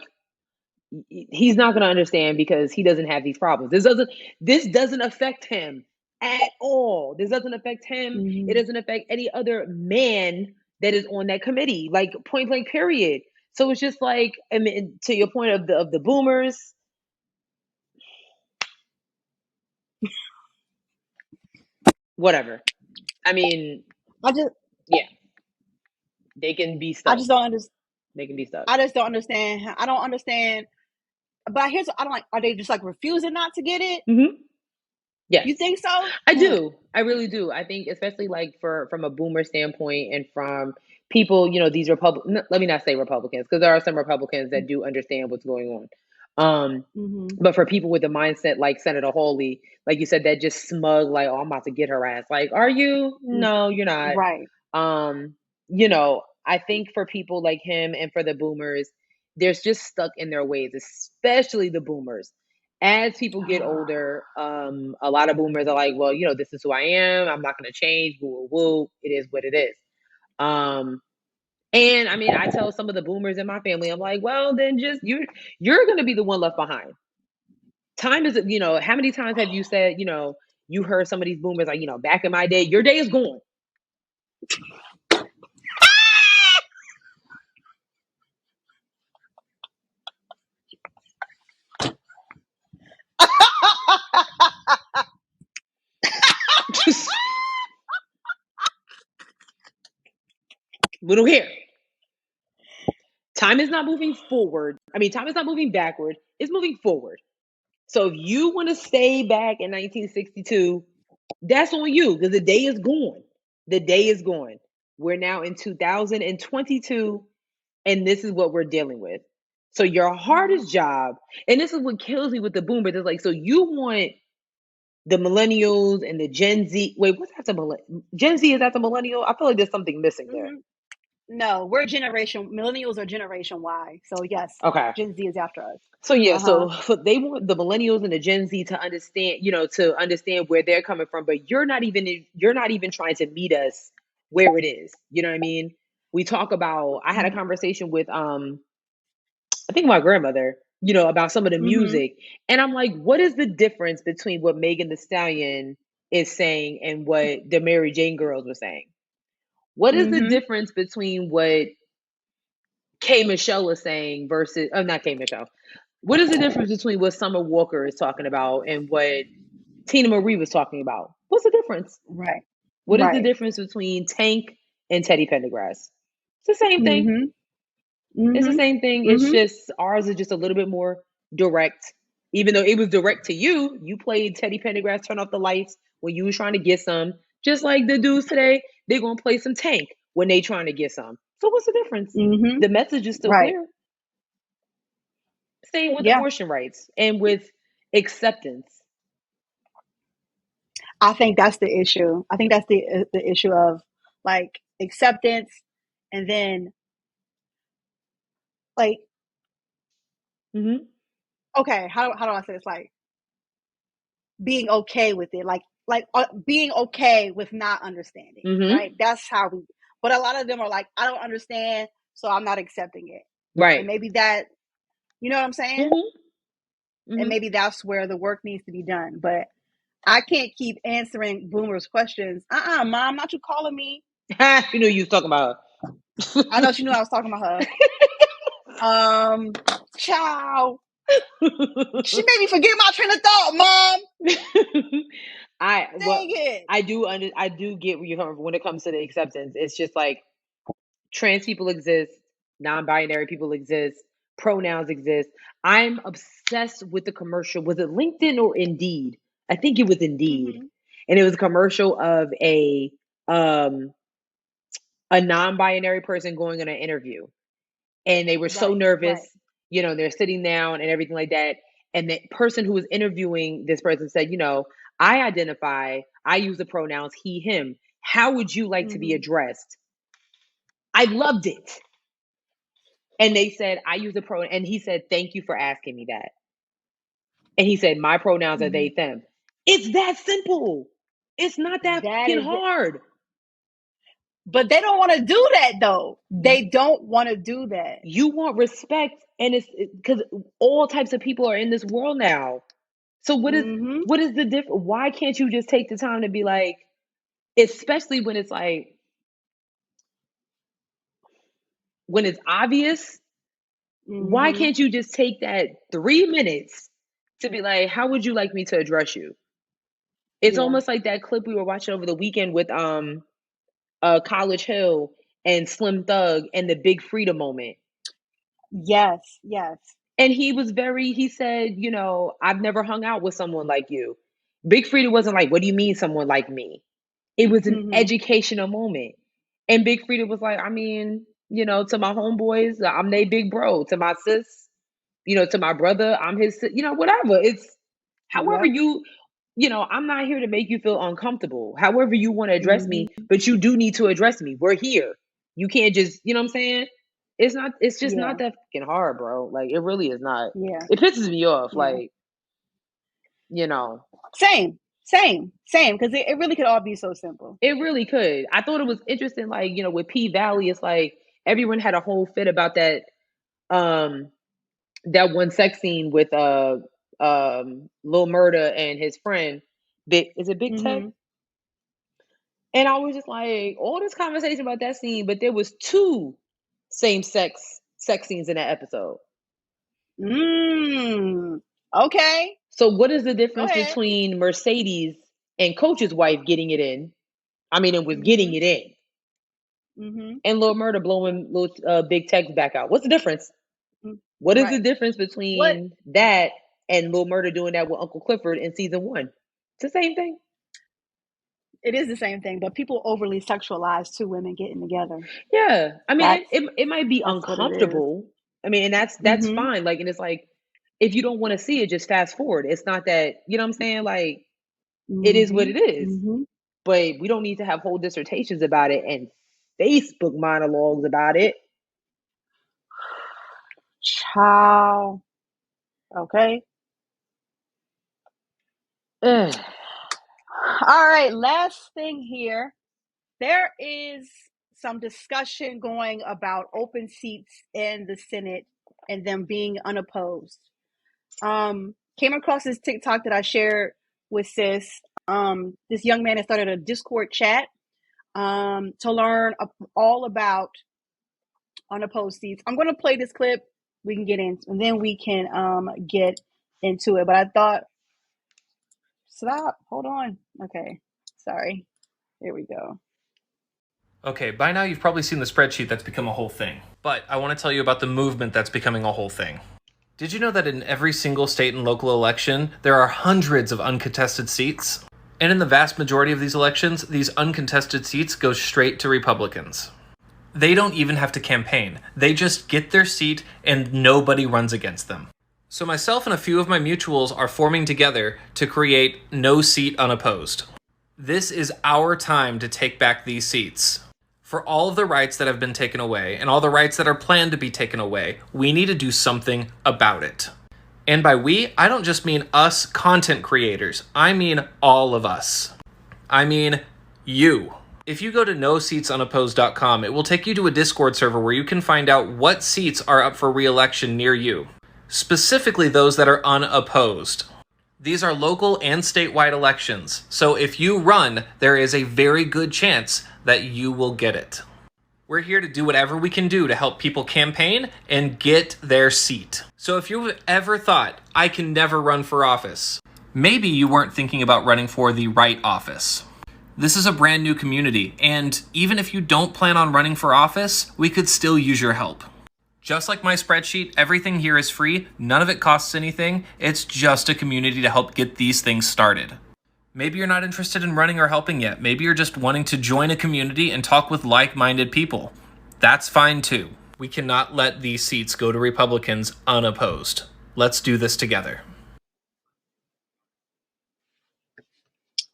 he's not going to understand because he doesn't have these problems. This doesn't affect him at all. This doesn't affect him. It doesn't affect any other man that is on that committee, like point blank period. So it's just like, I mean, to your point of the boomers, whatever. I mean, they can be stuck. I just don't understand. They can be stuck. I just don't understand. I don't understand. But I don't like. Are they just like refusing not to get it? Yes. You think so? I do. I really do. I think, especially like from a boomer standpoint and from people, these let me not say Republicans, because there are some Republicans that do understand what's going on. But for people with the mindset like Senator Hawley, like you said, that just smug, like, oh, I'm about to get her ass. Like, are you? No, you're not. Right. I think for people like him and for the boomers, they're just stuck in their ways, especially the boomers. As people get older, a lot of boomers are like, well, this is who I am. I'm not going to change. Woo, woo, woo. It is what it is. And I mean, I tell some of the boomers in my family, I'm like, well, then just you're going to be the one left behind. Time is, how many times have you said, you heard some of these boomers like, back in my day, your day is gone. We don't care. Time is not moving forward. I mean, time is not moving backward. It's moving forward. So if you want to stay back in 1962, that's on you, because the day is gone. The day is gone. We're now in 2022, and this is what we're dealing with. So your hardest job, and this is what kills me with the boomers, is like, so you want the millennials and the Gen Z. Wait, what's after Gen Z? Is after millennial? I feel like there's something missing there. No, we're millennials are generation Y. So yes, Okay. Gen Z is after us. So yeah, so they want the millennials and the Gen Z to understand, to understand where they're coming from, but you're not even trying to meet us where it is. You know what I mean? We talk about, I had a conversation with I think my grandmother, about some of the music, and I'm like, what is the difference between what Megan Thee Stallion is saying and what the Mary Jane girls were saying? What is the difference between what K Michelle is saying versus not K Michelle? What is the difference between what Summer Walker is talking about and what Tina Marie was talking about? What's the difference? Right. What is the difference between Tank and Teddy Pendergrass? It's the same thing. It's the same thing. It's just ours is just a little bit more direct. Even though it was direct to you, you played Teddy Pendergrass Turn Off the Lights when you were trying to get some. Just like the dudes today, they're going to play some Tank when they trying to get some. So what's the difference? The message is still clear. Same with abortion rights and with acceptance. I think that's the issue. I think that's the issue of like acceptance, and then like, okay, how do I say this? Like being okay with it, like being okay with not understanding, right? That's how we. But a lot of them are like, I don't understand, so I'm not accepting it. Right. And maybe that, you know what I'm saying? And maybe that's where the work needs to be done. But I can't keep answering boomers' questions. Mom, not you calling me. You know you was talking about her. I know she knew I was talking about her. Ciao. She made me forget my train of thought, Mom. I do get where you're coming from when it comes to the acceptance. It's just like trans people exist, non-binary people exist, pronouns exist. I'm obsessed with the commercial. Was it LinkedIn or Indeed? I think it was Indeed. And it was a commercial of a non-binary person going on an interview. And they were so nervous, they're sitting down and everything like that. And the person who was interviewing this person said, I use the pronouns he, him. How would you like to be addressed? I loved it. And they said, I use the pronoun. And he said, thank you for asking me that. And he said, my pronouns are they, them. It's that simple. It's not that fucking hard. But they don't want to do that, though. They don't want to do that. You want respect, and it's because all types of people are in this world now. So what is the difference? Why can't you just take the time to be like, especially when it's like, when it's obvious, why can't you just take that 3 minutes to be like, how would you like me to address you? It's almost like that clip we were watching over the weekend with College Hill and Slim Thug and the Big Freedom moment. Yes. And he said, I've never hung out with someone like you. Big Freedom wasn't like, what do you mean someone like me? It was an educational moment. And Big Freedom was like, I mean, to my homeboys, I'm they big bro. To my sis, to my brother, I'm his, whatever. It's however I'm not here to make you feel uncomfortable. However you want to address me, but you do need to address me. We're here. You can't just, you know what I'm saying? It's just not that fucking hard, bro. Like, it really is not. Yeah. It pisses me off. Like, Same. Because it really could all be so simple. It really could. I thought it was interesting, like, with P Valley, it's like everyone had a whole fit about that that one sex scene with Lil Murda and his friend. Is it Big Tech? And I was just like, all this conversation about that scene, but there was 2 same-sex scenes in that episode. Okay. So what is the difference between Mercedes and Coach's wife getting it in? I mean, it was getting it in. and Lil Murda blowing little Big Tech's back out. What's the difference? What is the difference between that and Lil Murda doing that with Uncle Clifford in season 1? It's the same thing. It is the same thing, but people overly sexualize two women getting together. Yeah, I mean, it might be uncomfortable. I mean, and that's fine. Like, and it's like, if you don't want to see it, just fast forward. It's not that, you know what I'm saying? Like, it is what it is. But we don't need to have whole dissertations about it and Facebook monologues about it. Ciao. Okay. Ugh. All right, last thing here. There is some discussion going about open seats in the Senate and them being unopposed. Came across this TikTok that I shared with Sis. This young man has started a Discord chat to learn all about unopposed seats. I'm going to play this clip. We can get in, and then we can get into it. But I thought, stop. Hold on. Okay. Sorry. Here we go. Okay, by now you've probably seen the spreadsheet that's become a whole thing. But I want to tell you about the movement that's becoming a whole thing. Did you know that in every single state and local election, there are hundreds of uncontested seats? And in the vast majority of these elections, these uncontested seats go straight to Republicans. They don't even have to campaign. They just get their seat and nobody runs against them. So myself and a few of my mutuals are forming together to create No Seat Unopposed. This is our time to take back these seats. For all of the rights that have been taken away, and all the rights that are planned to be taken away, we need to do something about it. And by we, I don't just mean us content creators. I mean all of us. I mean you. If you go to noseatsunopposed.com, it will take you to a Discord server where you can find out what seats are up for re-election near you. Specifically those that are unopposed. These are local and statewide elections, so if you run, there is a very good chance that you will get it. We're here to do whatever we can do to help people campaign and get their seat. So if you've ever thought, I can never run for office, maybe you weren't thinking about running for the right office. This is a brand new community, and even if you don't plan on running for office, we could still use your help. Just like my spreadsheet, everything here is free, none of it costs anything, it's just a community to help get these things started. Maybe you're not interested in running or helping yet, maybe you're just wanting to join a community and talk with like-minded people. That's fine too. We cannot let these seats go to Republicans unopposed. Let's do this together.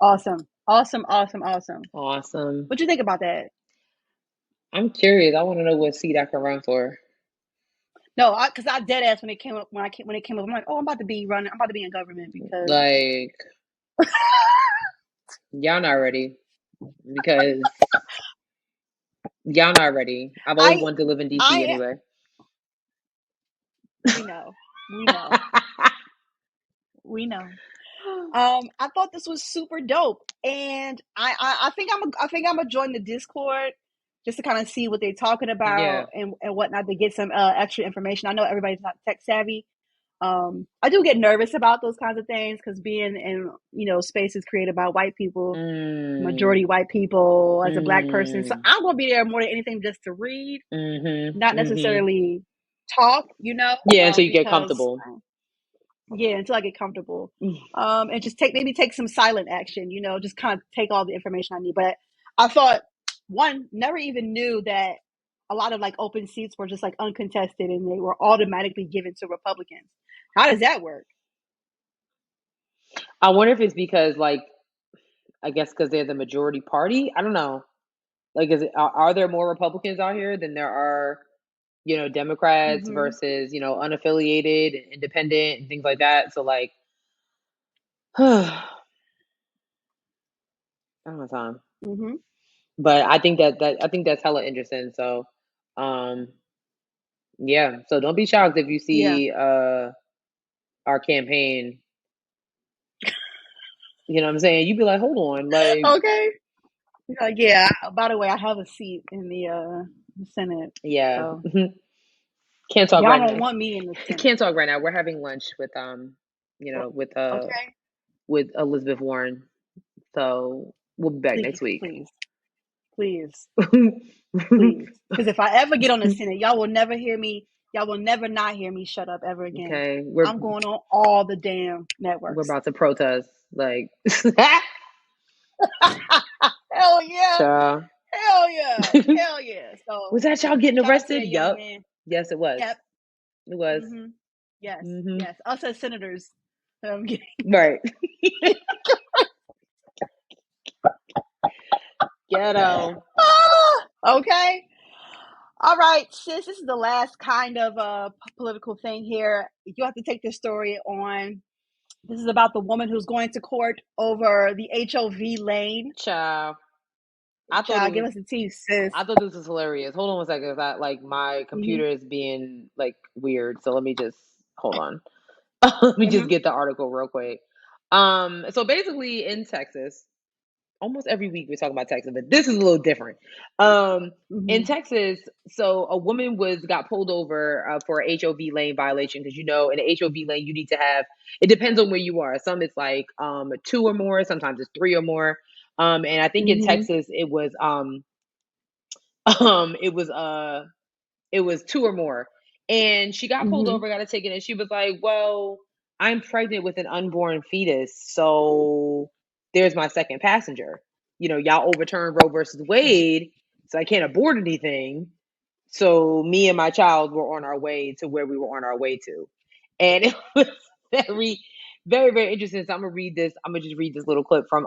Awesome. Awesome. What do you think about that? I'm curious. I want to know what seat I can run for. No, because I dead ass when it came up. When it came up, I'm like, oh, I'm about to be running. I'm about to be in government because like y'all not ready because y'all not ready. I've always wanted to live in DC anyway. We know. We know. I thought this was super dope, and I think I'm gonna join the Discord just to kind of see what they're talking about and whatnot to get some extra information. I know everybody's not tech savvy. I do get nervous about those kinds of things because being in spaces created by white people, majority white people, as a Black person, so I'm gonna be there more than anything just to read, not necessarily talk. Until you get comfortable. Until I get comfortable. And just take some silent action, just kind of take all the information I need. But I thought, never even knew that a lot of like open seats were just like uncontested and they were automatically given to Republicans. How does that work? I wonder if it's because I guess because they're the majority party. I don't know. Like, are there more Republicans out here than there are, Democrats versus, unaffiliated and independent and things like that. So I don't have time. But I think that's hella interesting. So, yeah. So don't be shocked if you see our campaign. You know what I'm saying? You'd be like, hold on, like, okay. Yeah. By the way, I have a seat in the Senate. Yeah. So. Can't talk Y'all right now. don't want me in the Senate. Can't talk right now. We're having lunch with with Elizabeth Warren. So we'll be back next week. Please. Please. Please. Because if I ever get on the Senate, y'all will never hear me. Y'all will never not hear me shut up ever again. Okay, I'm going on all the damn networks. We're about to protest. Like, hell yeah. Child. Hell yeah. Hell yeah. So was that y'all getting arrested? Yup. Yes, it was. Yep. It was. Mm-hmm. Yes. Mm-hmm. Yes. Us as senators. Right. Ghetto. Okay. All right, sis, this is the last kind of political thing here. You have to take this story on. This is about the woman who's going to court over the HOV lane. Child. Give us a tea, sis. I thought this was hilarious. Hold on one second. My computer is being like weird. So let me just hold on. Let me just get the article real quick. So basically in Texas, almost every week we're talking about Texas, but this is a little different. In Texas, so a woman got pulled over for a HOV lane violation because in a HOV lane you need to have. It depends on where you are. Some it's like 2 or more. Sometimes it's 3 or more. And I think in Texas it was it was 2 or more. And she got pulled over, got a ticket, and she was like, "Well, I'm pregnant with an unborn fetus, so there's my second passenger. Y'all overturned Roe versus Wade, so I can't abort anything. So me and my child were on our way to where we were on our way to." And it was very, very, very interesting. So I'm gonna just read this little clip from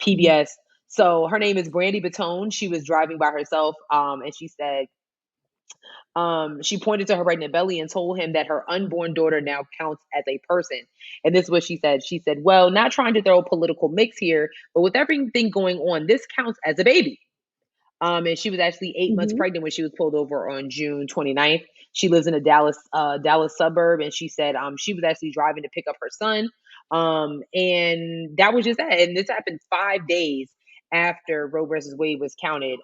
PBS. So her name is Brandy Batone. She was driving by herself, and she said, she pointed to her pregnant belly and told him that her unborn daughter now counts as a person. And this is what she said. She said, "Well, not trying to throw a political mix here, but with everything going on, this counts as a baby." And she was actually 8 months pregnant when she was pulled over on June 29th. She lives in a Dallas suburb, and she said she was actually driving to pick up her son. And that was just that. And this happened 5 days after Roe versus Wade was counted.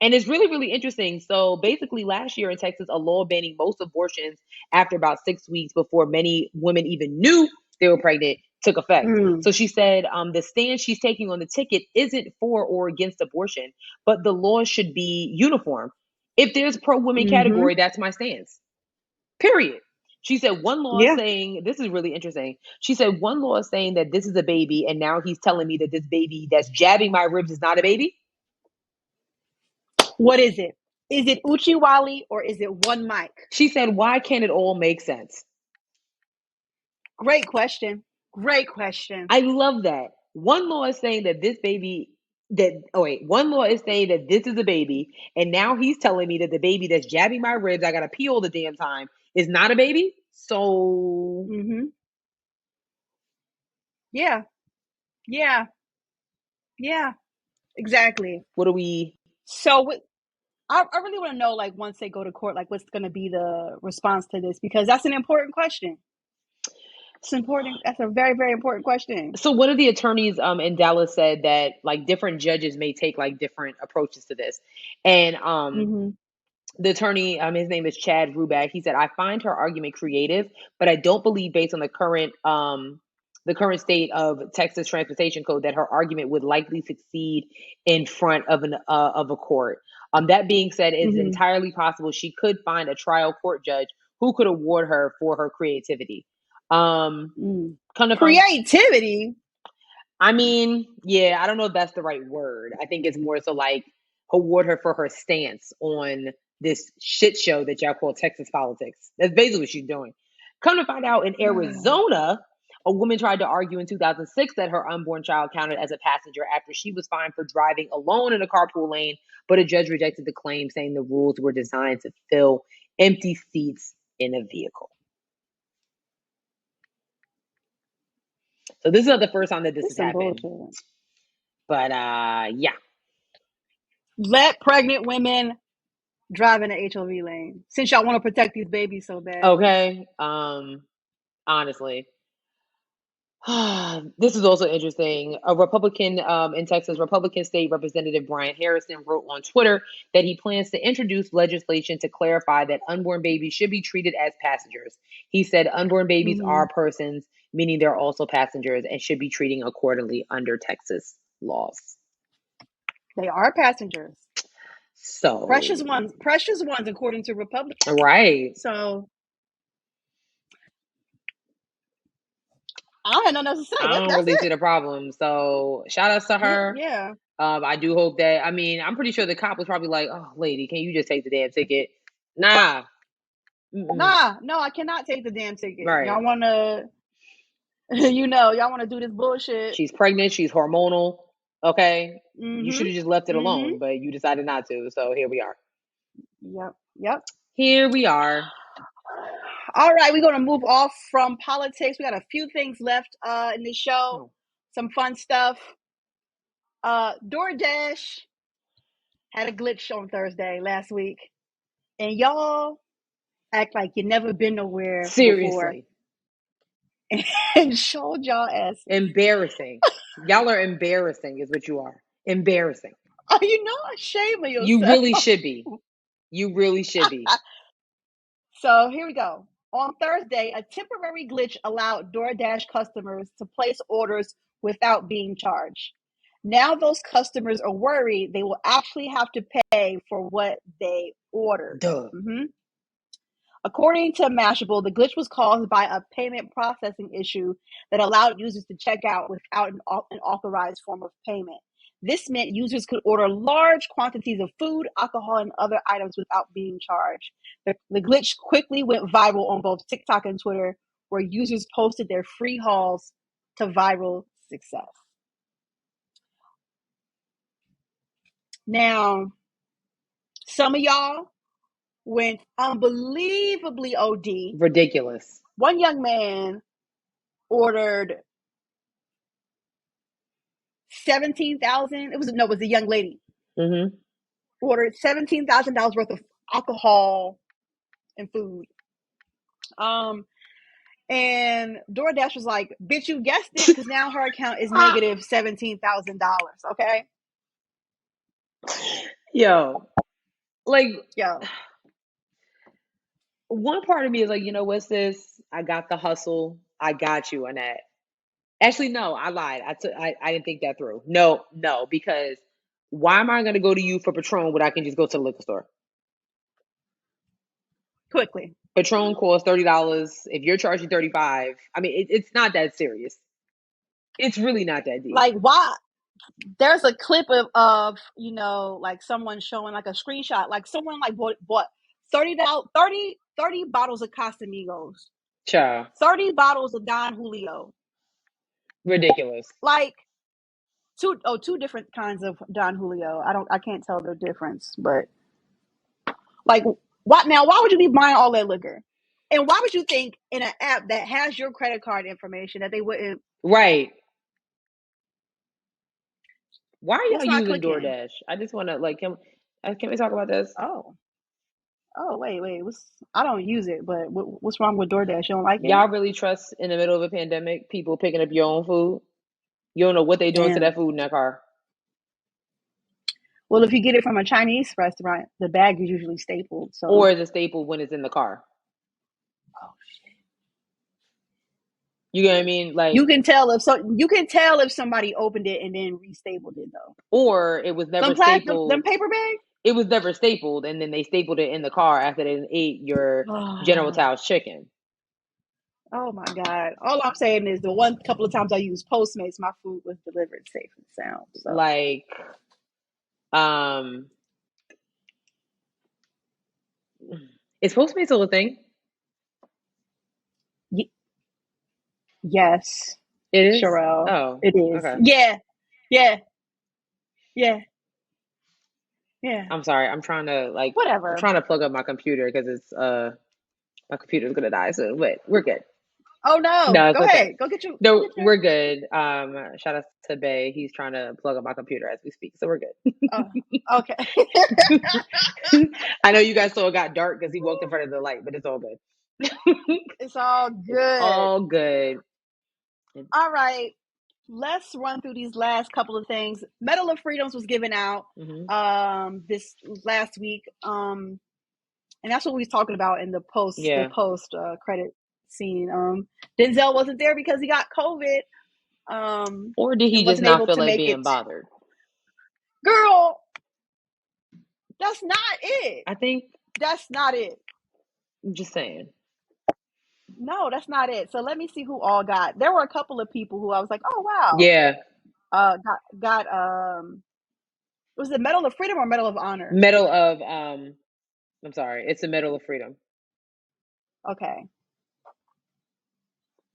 And it's really, really interesting. So basically last year in Texas, a law banning most abortions after about 6 weeks before many women even knew they were pregnant took effect. So she said the stand she's taking on the ticket isn't for or against abortion, but the law should be uniform. If there's pro-women category, that's my stance. Period. She said one law is saying, this is really interesting. She said one law is saying that this is a baby, and now he's telling me that this baby that's jabbing my ribs is not a baby. What is it? Is it Uchiwali or is it one mic? She said, why can't it all make sense? Great question. Great question. I love that. One law is saying that one law is saying that this is a baby, and now he's telling me that the baby that's jabbing my ribs, I gotta pee all the damn time, is not a baby. So yeah, exactly. What do we? So I really want to know, like, once they go to court, like, what's going to be the response to this, because that's an important question. It's important. That's a very, very important question. So one of the attorneys in Dallas said that like different judges may take like different approaches to this, and the attorney, his name is Chad Ruback. He said, "I find her argument creative, but I don't believe, based on the current state of Texas transportation code, that her argument would likely succeed in front of a court. That being said, it's entirely possible she could find a trial court judge who could award her for her creativity." Creativity. I mean, yeah, I don't know if that's the right word. I think it's more so like award her for her stance on this shit show that y'all call Texas politics. That's basically what she's doing. Come to find out, in Arizona, a woman tried to argue in 2006 that her unborn child counted as a passenger after she was fined for driving alone in a carpool lane, but a judge rejected the claim, saying the rules were designed to fill empty seats in a vehicle. So this is not the first time that this has happened. Bullshit. But yeah. Let pregnant women drive in the HOV lane, since y'all want to protect these babies so bad. Okay. Honestly. This is also interesting. A Republican in Texas, Republican State Representative Brian Harrison wrote on Twitter that he plans to introduce legislation to clarify that unborn babies should be treated as passengers. He said unborn babies are persons, meaning they're also passengers, and should be treated accordingly under Texas laws. They are passengers. So Precious ones, according to Republicans. right. So I don't have nothing else to say. I don't That's really it. see the problem. So shout outs to her. Yeah. I do hope that, I mean, I'm pretty sure the cop was probably like, oh, lady, can you just take the damn ticket? Nah. Nah, no, I cannot take the damn ticket. Right. Y'all want to, y'all want to do this bullshit. She's pregnant. She's hormonal. Okay. Mm-hmm. You should have just left it alone, but you decided not to. So here we are. Yep. Here we are. All right, we're going to move off from politics. We got a few things left in this show. Some fun stuff. DoorDash had a glitch on Thursday last week. And y'all act like you never been nowhere Seriously. before. And showed y'all ass. Embarrassing. Y'all are embarrassing is what you are. Embarrassing. Oh, you know, shame of yourself. You really should be. You really should be. So here we go. On Thursday, a temporary glitch allowed DoorDash customers to place orders without being charged. Now those customers are worried they will actually have to pay for what they ordered. Duh. According to Mashable, the glitch was caused by a payment processing issue that allowed users to check out without an authorized form of payment. This meant users could order large quantities of food, alcohol, and other items without being charged. The glitch quickly went viral on both TikTok and Twitter, where users posted their free hauls to viral success. Now, some of y'all went unbelievably OD. Ridiculous. One young man ordered 17,000. It was a young lady. Ordered $17,000 worth of alcohol and food. And DoorDash was like, bitch, you guessed it, because now her account is negative $17,000. Okay. Yo. One part of me is like, you know what's this? I got the hustle. I got you on that. Actually, no, I lied. I didn't think that through. No, because why am I going to go to you for Patron when I can just go to the liquor store? Quickly. Patron costs $30. If you're charging $35, I mean, it's not that serious. It's really not that deep. Like, why? There's a clip of like someone showing like a screenshot, like someone like bought 30 bottles of Casamigos. Child. 30 bottles of Don Julio. Ridiculous. Like two different kinds of Don Julio. I can't tell the difference, but like why would you be buying all that liquor? And why would you think in an app that has your credit card information that they wouldn't? Right. Why are y'all using DoorDash? I just want to can we talk about this? Oh, wait. I don't use it, but what's wrong with DoorDash? You don't like it? Y'all really trust in the middle of a pandemic people picking up your own food? You don't know what they're doing to that food in that car. Well, if you get it from a Chinese restaurant, the bag is usually stapled. So. Or is it stapled when it's in the car? Oh shit! You know what I mean? Like you can tell if somebody opened it and then restapled it though. Or it was never stapled. Them paper bags? It was never stapled, and then they stapled it in the car after they ate your General Tso's chicken. Oh my God. All I'm saying is the couple of times I used Postmates, my food was delivered safe and sound. So. Is Postmates still a thing? Yes. It is? Sherelle. Oh. It is. Okay. Yeah. I'm sorry. I'm trying to whatever. I'm trying to plug up my computer because it's my computer's gonna die soon, but we're good. Oh no! Go ahead. Go get your. No, we're good. Shout out to Bay. He's trying to plug up my computer as we speak, so we're good. Okay. I know you guys saw it got dark because he walked in front of the light, but it's all good. It's all good. All good. All right. Let's run through these last couple of things. Medal of Freedoms was given out this last week, and that's what we was talking about in the post credit scene. Denzel wasn't there because he got COVID. Or did he just not feel like being bothered? Girl, that's not it. I think That's not it. I'm just saying. No, that's not it. So let me see who all got. There were a couple of people who I was like, oh wow. Yeah. Got was it Medal of Freedom or Medal of Honor? Medal of I'm sorry, it's the Medal of Freedom. Okay.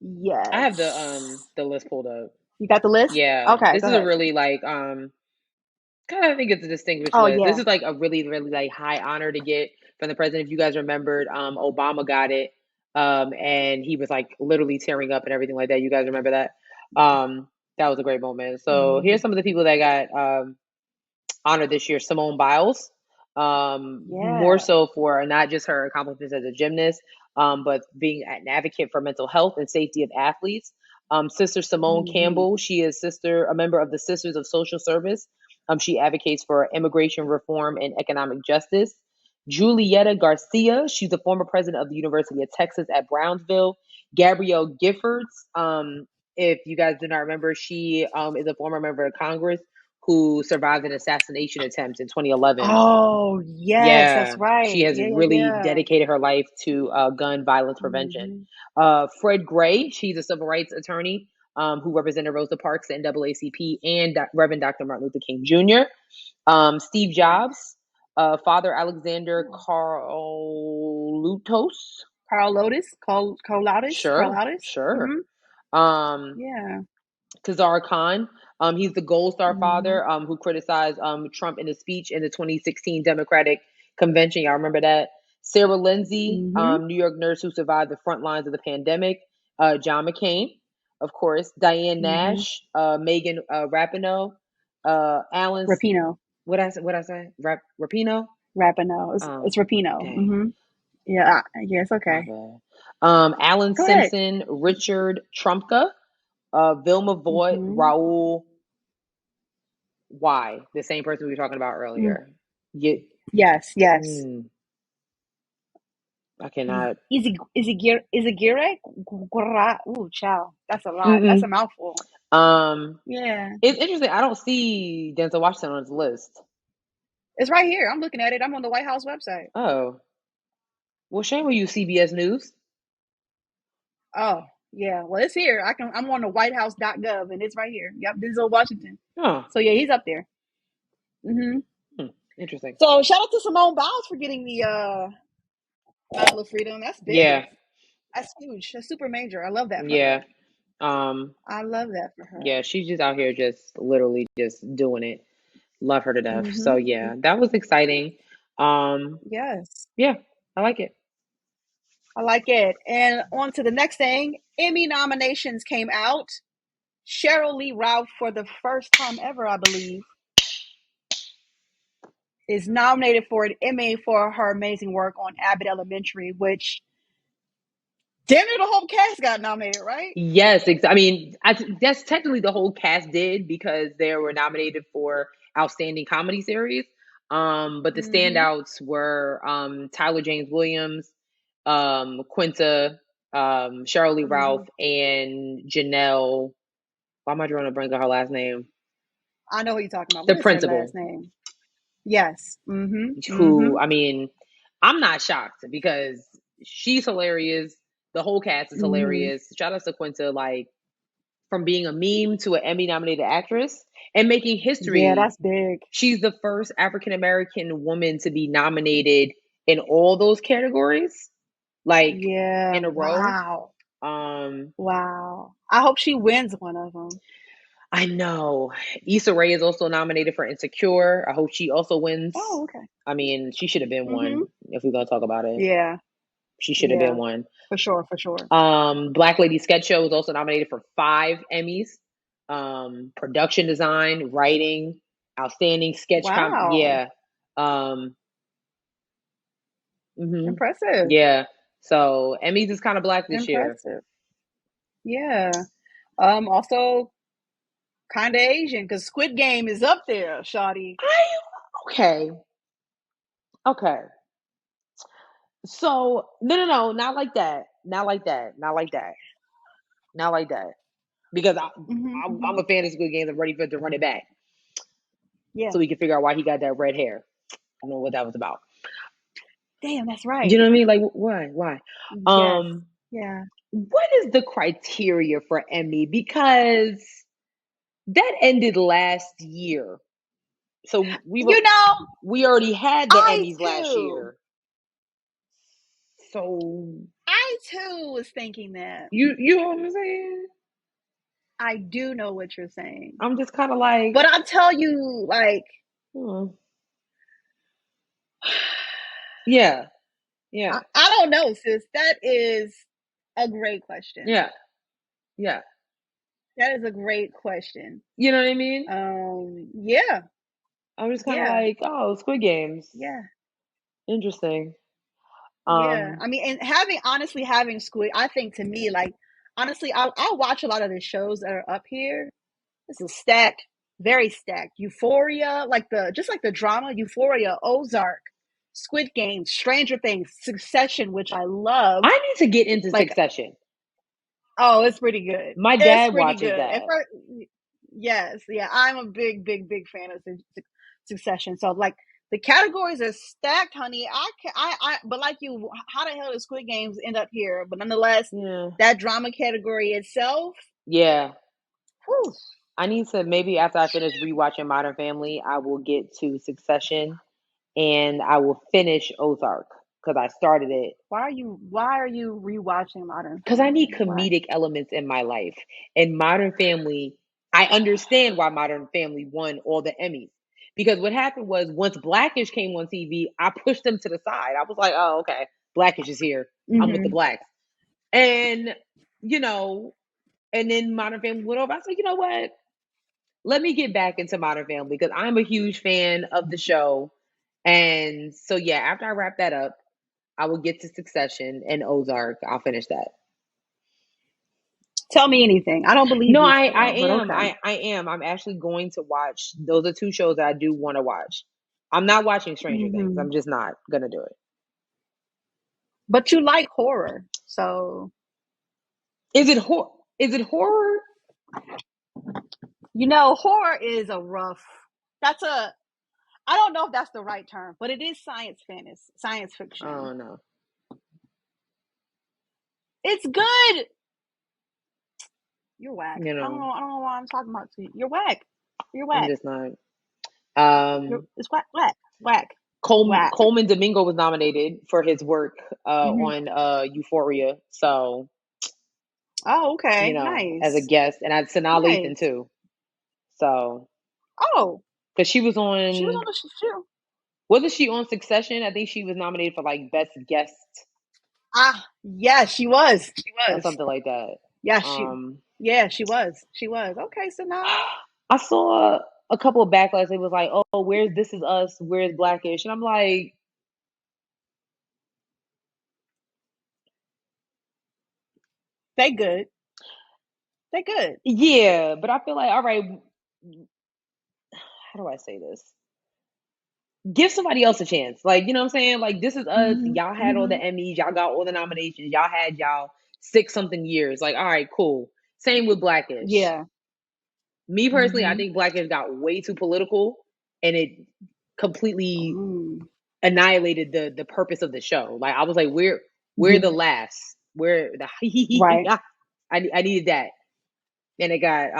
Yes. I have the list pulled up. You got the list? Yeah. Okay. This go is ahead. a really like kind of think it's a distinguished Oh list. yeah. This is like a really, really like high honor to get from the president. If you guys remembered, Obama got it. And he was like literally tearing up and everything like that. You guys remember that? That was a great moment. So here's some of the people that got honored this year. Simone Biles, more so for not just her accomplishments as a gymnast, but being an advocate for mental health and safety of athletes. Sister Simone Campbell, she is a member of the Sisters of Social Service. She advocates for immigration reform and economic justice. Julieta Garcia, she's the former president of the University of Texas at Brownsville. Gabrielle Giffords, if you guys do not remember, she is a former member of Congress who survived an assassination attempt in 2011. Oh yes, that's right. She has really dedicated her life to gun violence prevention. Fred Gray, she's a civil rights attorney who represented Rosa Parks, the NAACP, and Reverend Dr. Martin Luther King Jr. Steve Jobs, Father Alexander Carlotos. Carlotis. Sure. Kazar Khan, he's the Gold Star father who criticized Trump in a speech in the 2016 Democratic Convention. Y'all remember that? Sarah Lindsay, New York nurse who survived the front lines of the pandemic. John McCain, of course. Diane Nash, Megan Rapinoe, Alan Rapinoe. What I say? Rapinoe? Rapinoe. It's Rapinoe. Yeah. Yes. Okay. Alan Simpson, Richard Trumka, Vilma Voigt, Raoul. Why? The same person we were talking about earlier. Yes. I cannot. Is it Gire? Ooh, child. That's a lot. That's a mouthful. Yeah. It's interesting. I don't see Denzel Washington on his list. It's right here. I'm looking at it. I'm on the White House website. Oh. Well, shame on you, CBS News. Oh, yeah. Well, it's here. I'm on the whitehouse.gov and it's right here. Yep, Denzel Washington. Oh. So yeah, he's up there. Interesting. So shout out to Simone Biles for getting the Medal of Freedom. That's big. Yeah. That's huge. That's super major. I love that for her. I love that for her. Yeah, she's just out here just literally just doing it. Love her to death. So yeah, that was exciting. Yes. Yeah, I like it. And on to the next thing. Emmy nominations came out. Cheryl Lee Ralph, for the first time ever, I believe, is nominated for an Emmy for her amazing work on Abbott Elementary, which damn near the whole cast got nominated, right? Yes, I mean, that's technically the whole cast did because they were nominated for Outstanding Comedy Series. But the standouts were Tyler James Williams, Quinta, Cheryl Lee Ralph, and Janelle. Why am I trying to bring up her last name? I know who you're talking about. The principal. Last name. Yes. Who, I mean, I'm not shocked because she's hilarious. The whole cast is hilarious. Shout out to Quinta, like, from being a meme to an Emmy-nominated actress and making history. Yeah, that's big. She's the first African-American woman to be nominated in all those categories, like, in a row. Wow. I hope she wins one of them. I know. Issa Rae is also nominated for Insecure. I hope she also wins. Oh, okay. I mean, she should have been one if we're going to talk about it. Yeah. She should have been one. For sure. Black Lady Sketch Show was also nominated for 5 Emmys. Production design, writing, outstanding sketch. Wow. Yeah. Impressive. Yeah. So Emmys is kind of black this year. Yeah. Also kind of Asian because Squid Game is up there, shawty. Okay. So no, not like that. Because I'm a fan of Squid Games. I'm ready for it to run it back. Yeah. so we could figure out why he got that red hair. I don't know what that was about. Damn, that's right. You know what I mean? Like, why? Yes. Yeah. What is the criteria for Emmy? Because that ended last year. So we already had the Emmys last year. So I too was thinking that. You know what I'm saying? I do know what you're saying. I'm just kind of like, but I'll tell you, like, yeah. I don't know, sis. That is a great question. Yeah. That is a great question. You know what I mean? Yeah. I'm just kind of like, oh, Squid Games. Yeah. Interesting. Yeah. I mean, and having Squid, I think to me, like, honestly, I watch a lot of the shows that are up here. This is stacked, very stacked. Euphoria, just like the drama, Euphoria, Ozark, Squid Game, Stranger Things, Succession, which I love. I need to get into Succession. Oh, it's pretty good. My dad watches that. Yes, yeah, I'm a big fan of Succession. So like the categories are stacked, honey. But like you, how the hell did Squid Games end up here? But nonetheless, that drama category itself. Yeah. Whew. I need to, maybe after I finish rewatching Modern Family, I will get to Succession and I will finish Ozark because I started it. Why are you rewatching Modern Family? Because I need comedic elements in my life. And Modern Family, I understand why Modern Family won all the Emmys. Because what happened was once Blackish came on TV, I pushed them to the side. I was like, oh, okay, Blackish is here. I'm with the blacks. And, and then Modern Family went over. I was like, you know what? Let me get back into Modern Family because I'm a huge fan of the show. And so, yeah, after I wrap that up, I will get to Succession and Ozark. I'll finish that. Tell me anything. I don't believe No, you. I am. Okay. I am. I'm actually going to watch. Those are two shows that I do want to watch. I'm not watching Stranger Things. I'm just not going to do it. But you like horror. So Is it horror? Horror is a rough. I don't know if that's the right term, but it is science fiction. Oh no. It's good. You're whack. I don't know why I'm talking about you. You're whack. I'm just not. It's whack. Coleman Domingo was nominated for his work on Euphoria. So. Oh, okay. Nice. As a guest, and I had Sanaa Lathan too. So. Oh. Because she was on. She was on the show. Wasn't she on Succession? I think she was nominated for like best guest. Yeah, she was. Or something like that. Yeah, she was. Okay, so now I saw a couple of backlash. It was like, oh, where's This Is Us? Where's Blackish? And I'm like, they good. Yeah, but I feel like, all right, how do I say this? Give somebody else a chance. Like, you know what I'm saying? Like, This Is Us. Y'all had all the Emmys. Y'all got all the nominations. Y'all had 6-something years. Like, all right, cool. Same with Blackish. Yeah. Me personally, I think Blackish got way too political, and it completely annihilated the purpose of the show. Like, I was like, we're the laughs. Where the right. I needed that, and it got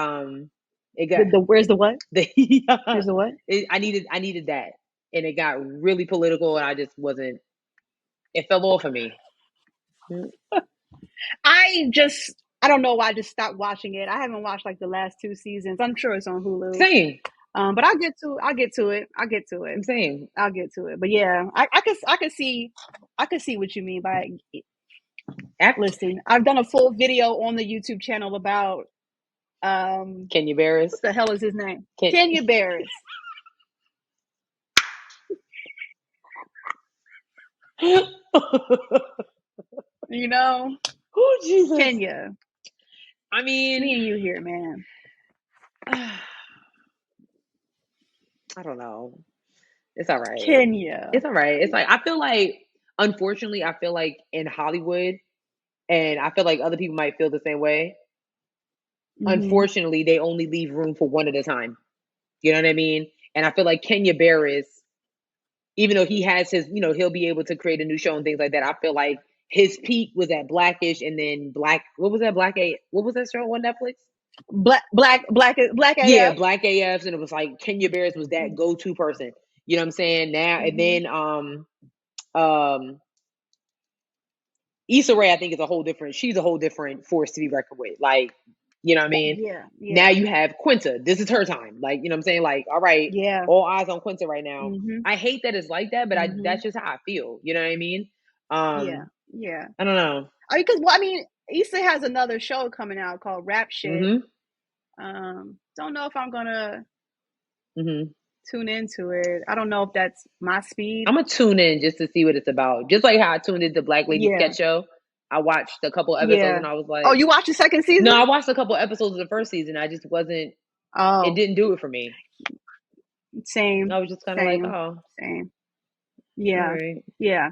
where's the what? Where's the what? I needed that, and it got really political, and I just wasn't. It fell off of me. I don't know why I just stopped watching it. I haven't watched like the last 2 seasons. I'm sure it's on Hulu. Same. But I'll get to it. Same. I'll get to it. But yeah, I could see what you mean by listen. I've done a full video on the YouTube channel about Kenya Barris. What the hell is his name? Kenya Barris. Oh Jesus. Kenya. I mean, me and you here, man. I don't know. It's all right. Kenya. It's all right. It's like, I feel like, unfortunately, in Hollywood, and I feel like other people might feel the same way. Unfortunately, they only leave room for one at a time. You know what I mean? And I feel like Kenya Barris, even though he has his, he'll be able to create a new show and things like that. I feel like his peak was at Blackish, and then what was that show on Netflix? Black Yeah, AF. Black AFs, and it was like Kenya Barris was that go-to person. You know what I'm saying? Now and then Issa Rae, I think, she's a whole different force to be reckoned with. Like, you know what I mean? Yeah. Now you have Quinta. This is her time. Like, you know what I'm saying? Like, all right, Yeah. all eyes on Quinta right now. I hate that it's like that, but that's just how I feel. You know what I mean? Yeah. I don't know. Because Issa has another show coming out called Rap Shit. Don't know if I'm gonna tune into it. I don't know if that's my speed. I'm gonna tune in just to see what it's about. Just like how I tuned into Black Lady Sketch Show. I watched a couple episodes and I was like, oh, you watched the second season? No, I watched a couple episodes of the first season. I just wasn't. It didn't do it for me. Same. I was just kind of like, same. Yeah. Right. Yeah.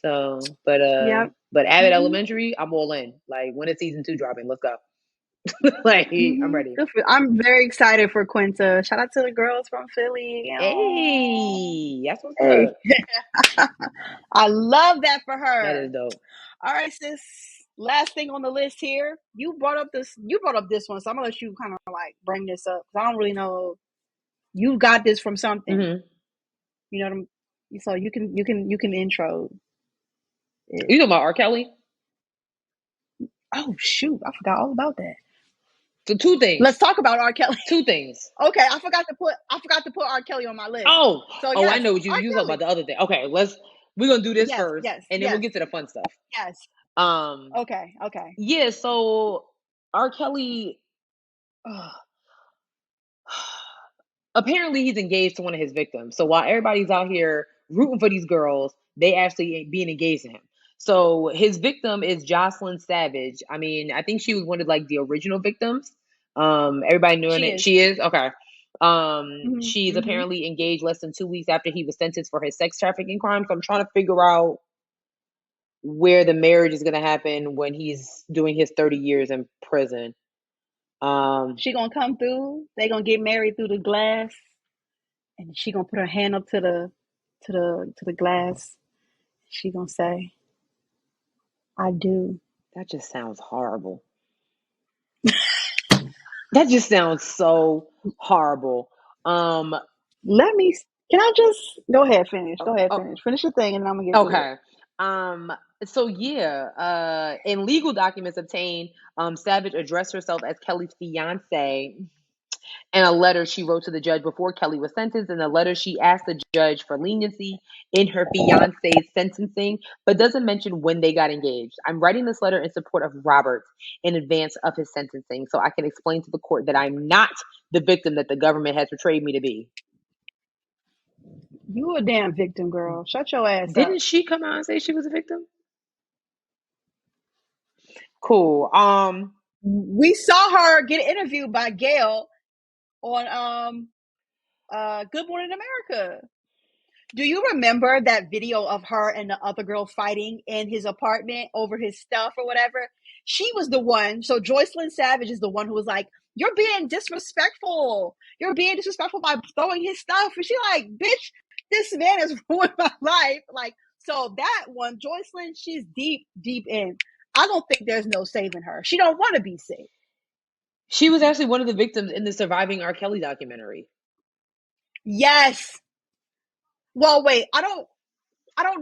So, but Abbott Elementary, I'm all in. Like, when is season 2 dropping? Let's go. Like, I'm ready. I'm very excited for Quinta. Shout out to the girls from Philly. Hey, that's what's up. I love that for her. That is dope. All right, sis. Last thing on the list here. You brought up this one, so I'm gonna let you kind of like bring this up. I don't really know. You got this from something. You know what I'm. So you can intro. You talking about R. Kelly? Oh shoot! I forgot all about that. So 2 things. Let's talk about R. Kelly. 2 things. Okay, I forgot to put R. Kelly on my list. Oh, yes, I know what you talking about the other thing. Okay, we're gonna do this first, and then we'll get to the fun stuff. Yes. Okay. Yeah. So R. Kelly. Apparently he's engaged to one of his victims. So while everybody's out here rooting for these girls, they actually ain't being engaged to him. So his victim is Joycelyn Savage. I mean, I think she was one of like the original victims. Everybody knew it. She is? Okay. She's apparently engaged less than 2 weeks after he was sentenced for his sex trafficking crime. So I'm trying to figure out where the marriage is going to happen when he's doing his 30 years in prison. She gonna come through. They gonna get married through the glass, and she gonna put her hand up to the glass. She gonna say, "I do." That just sounds horrible. That just sounds so horrible. Can I just go ahead, finish? Go ahead, finish your thing, and I'm gonna get to it. So yeah, in legal documents obtained, Savage addressed herself as Kelly's fiance in a letter she wrote to the judge before Kelly was sentenced. In the letter, she asked the judge for leniency in her fiance's sentencing, but doesn't mention when they got engaged. I'm writing this letter in support of Robert in advance of his sentencing, so I can explain to the court that I'm not the victim that the government has portrayed me to be. You a damn victim, girl. Shut your ass up. Didn't she come out and say she was a victim? Cool. We saw her get interviewed by Gail on Good Morning America. Do you remember that video of her and the other girl fighting in his apartment over his stuff or whatever? She was the one. So Joycelyn Savage is the one who was like, "You're being disrespectful. You're being disrespectful by throwing his stuff." And she like, "Bitch, this man has ruined my life." Like, so that one, Joycelyn, she's deep in. I don't think there's no saving her. She don't want to be saved. She was actually one of the victims in the Surviving R. Kelly documentary. Yes. Well, wait, I don't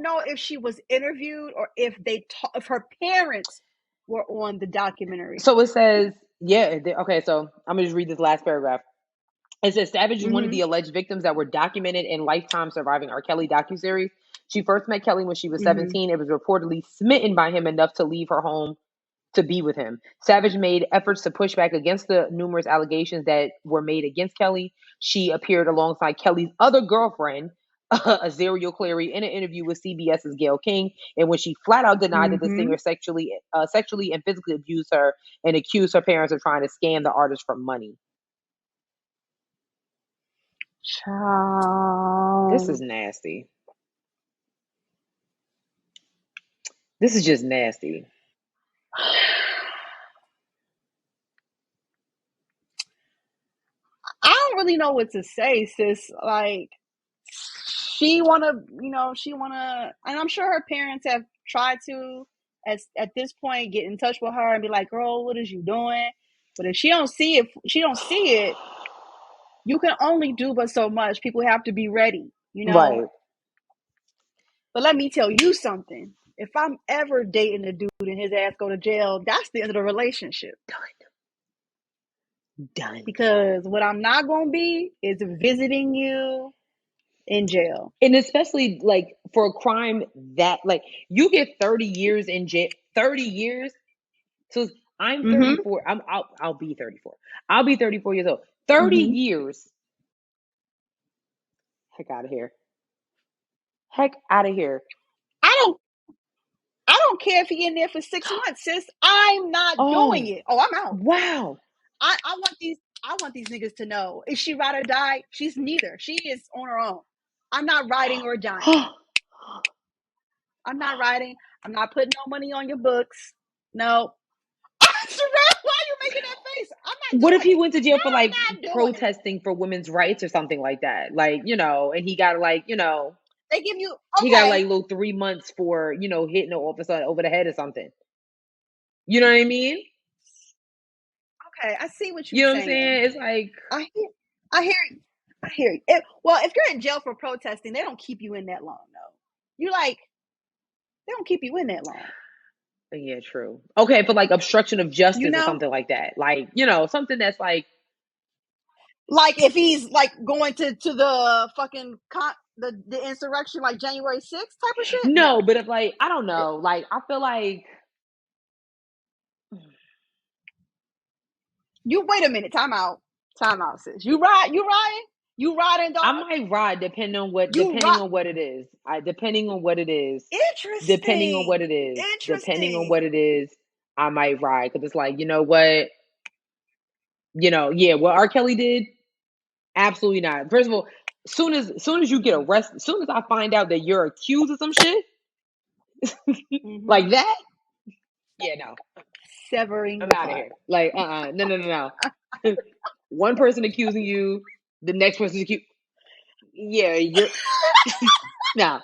know if she was interviewed or if if her parents were on the documentary. So it says, okay, so I'm gonna just read this last paragraph. It says Savage is one of the alleged victims that were documented in Lifetime Surviving R. Kelly docuseries. She first met Kelly when she was 17 and was reportedly smitten by him enough to leave her home to be with him. Savage made efforts to push back against the numerous allegations that were made against Kelly. She appeared alongside Kelly's other girlfriend, Azariel Clary, in an interview with CBS's Gayle King, in which she flat out denied that the singer sexually and physically abused her and accused her parents of trying to scam the artist for money. Child. This is nasty. This is just nasty. I don't really know what to say, sis. Like, she wanna, and I'm sure her parents have tried to, at this point, get in touch with her and be like, "Girl, what is you doing?" But if she don't see it, you can only do but so much. People have to be ready, Right. But let me tell you something. If I'm ever dating a dude and his ass go to jail, that's the end of the relationship. Done. Because what I'm not going to be is visiting you in jail. And especially like for a crime that like you get 30 years in jail, 30 years. So I'm 34. I'll be 34. I'll be 34 years old. 30 years. Heck out of here. Heck out of here. I don't care if he in there for 6 months, sis. I'm not doing it. Oh, I'm out. Wow. I want these niggas to know, if she ride or die, she's neither. She is on her own. I'm not riding or dying. I'm not riding. I'm not putting no money on your books. No. Sherelle, why are you making that face? I'm not. What if he went to jail for I'm like not doing protesting for women's rights or something like that? Like, and he got like, they give you he got like little 3 months for, hitting an officer over the head or something. You know what I mean? Okay, I see what You you're know saying. what I'm saying? It's like I hear you. If you're in jail for protesting, they don't keep you in that long, though. They don't keep you in that long. Yeah, true. Okay, for like obstruction of justice or something like that. Like, something that's like if he's like going to the fucking the insurrection, like January 6th type of shit. No, but if like I don't know, like I feel like you wait a minute. Time out, sis. You riding, dog? I might ride depending on what it is. Depending on what it is. Depending on what it is. Depending on what it is, I might ride because it's like, you know what? What R. Kelly did, absolutely not. First of all, soon as you get arrested, soon as I find out that you're accused of some shit like that, yeah, no. Severing I'm out of here. Like, no. One person accusing you, the next person accused. Yeah, you're no.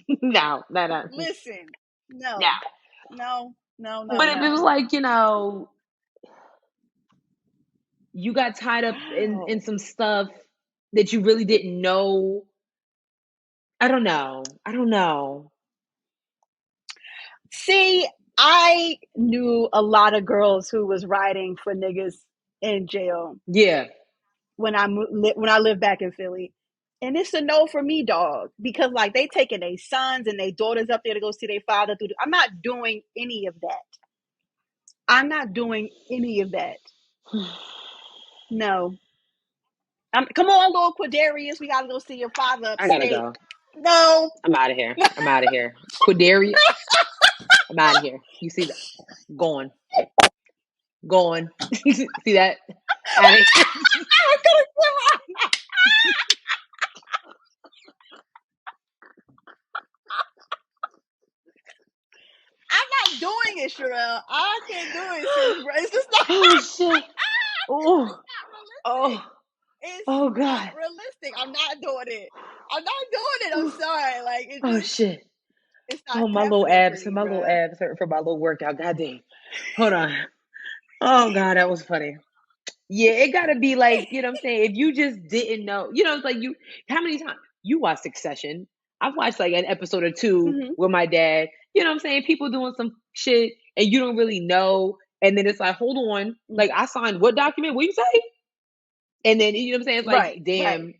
Listen, no. But if it was like, you got tied up in some stuff that you really didn't know. I don't know. See, I knew a lot of girls who was riding for niggas in jail. Yeah. When I lived back in Philly. And it's a no for me, dog, because like they taking their sons and their daughters up there to go see their father through. I'm not doing any of that. No. Come on, little Quadarius. We gotta go see your father upstate. I gotta go. No. I'm out of here. Quadarius. I'm out of here. You see that? Going. See that? Out of here. I'm not doing it, Sherelle. I can't do it, sis. It's just not. Oh shit. It's God. not realistic. I'm not doing it. I'm sorry. Like it's shit. It's not my little abs. My little abs hurt for my little workout. Goddamn. Hold on. Oh God, that was funny. Yeah, it gotta be like, you know what I'm saying? If you just didn't know, it's like how many times you watch Succession? I've watched like an episode or two with my dad. You know what I'm saying? People doing some shit and you don't really know. And then it's like, hold on. Like, I signed what document? What you say? And then, you know what I'm saying? It's like, damn,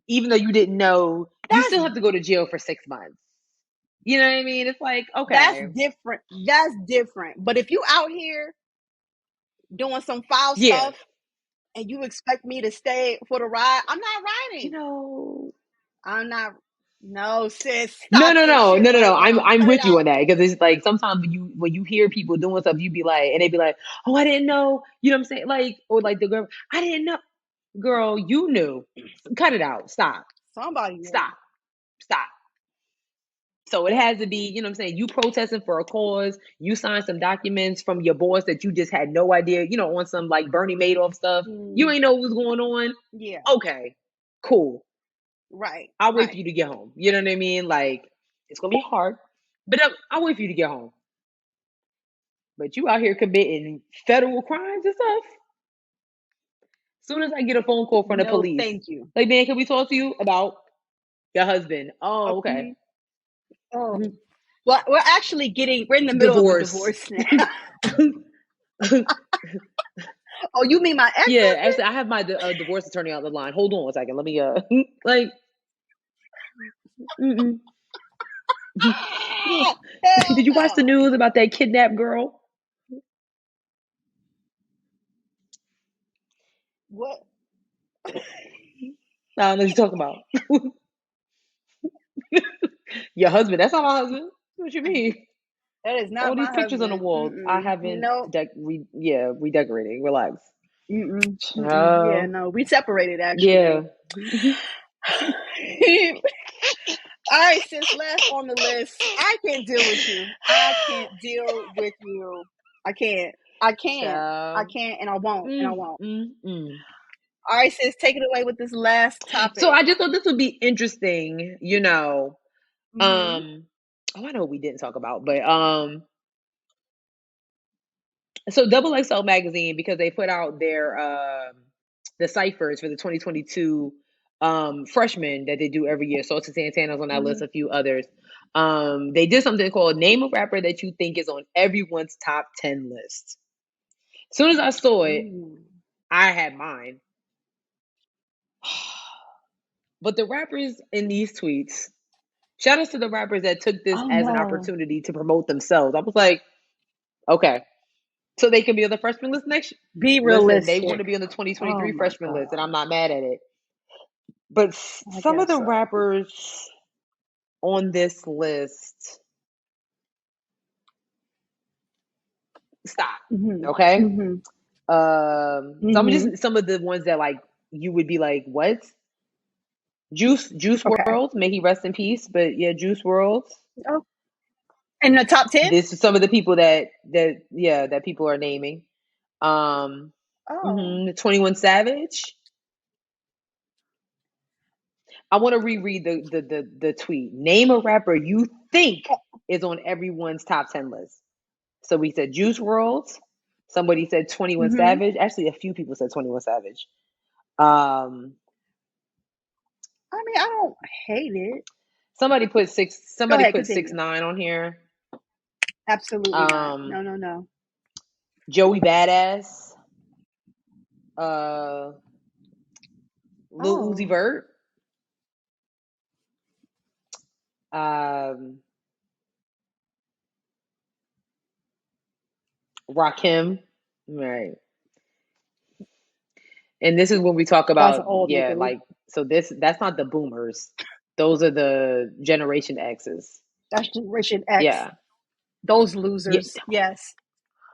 even though you didn't know, you still have to go to jail for 6 months. You know what I mean? It's like, okay. That's different. But if you out here doing some foul stuff and you expect me to stay for the ride, I'm not riding. I'm not. No, sis. No. I'm with you on that because it's like sometimes when you hear people doing stuff, you be like, and they be like, oh, I didn't know. You know what I'm saying? Like, or like the girl, I didn't know. Girl, you knew. Cut it out. Stop. Somebody knew. Stop. So it has to be, you know what I'm saying, you protesting for a cause, you signed some documents from your boss that you just had no idea, you know, on some like Bernie Madoff stuff. You ain't know what was going on. Yeah. Okay, cool. Right. I'll wait for you to get home. You know what I mean? Like, it's going to be hard, but I'll wait for you to get home. But you out here committing federal crimes and stuff. As soon as I get a phone call from the police, thank you. like, man, can we talk to you about your husband? Oh, okay. Oh, well, we're in the middle of a divorce now. Oh, you mean my ex? Yeah, actually, I have my divorce attorney on the line. Hold on a second. Let me like. Did you watch the news about that kidnapped girl? What? I don't know what you're talking about. Your husband? That's not my husband. What you mean? That is not all these my pictures husband. on the wall. I haven't. Redecorating. Relax. Yeah, no, we separated actually. Yeah. All right, sis, last on the list. I can't deal with you. I can't deal with you. I can't, and I won't, All right, sis, take it away with this last topic. So I just thought this would be interesting, you know. I know what we didn't talk about, but so Double XL magazine, because they put out their the ciphers for the 2022 freshmen that they do every year. Salsa Santana's on that list, a few others. They did something called Name a Rapper That You Think Is on Everyone's Top 10 List. As soon as I saw it, I had mine. But the rappers in these tweets, shout outs to the rappers that took this as an opportunity to promote themselves. I was like, okay, so they can be on the freshman list next year. Be realistic. Listen, they want to be on the 2023 freshman list, and I'm not mad at it. But some of the rappers on this list, stop. Okay. Some of the ones that like you would be like, what? Juice WRLD, may he rest in peace. But yeah, Juice WRLD. Oh. In the top 10? This is some of the people that people are naming. 21 Savage. I want to reread the tweet. Name a rapper you think is on everyone's top 10 list. So we said Juice WRLD. Somebody said 21 Savage. Actually, a few people said 21 Savage. I mean, I don't hate it. Somebody put 6ix9ine on here. Absolutely not. No. Joey Badass. Lil Uzi Vert. Rakim. Right. And this is when we talk about that's not the boomers. Those are the Generation X's. That's Generation X. Yeah. Those losers. Yeah. Yes.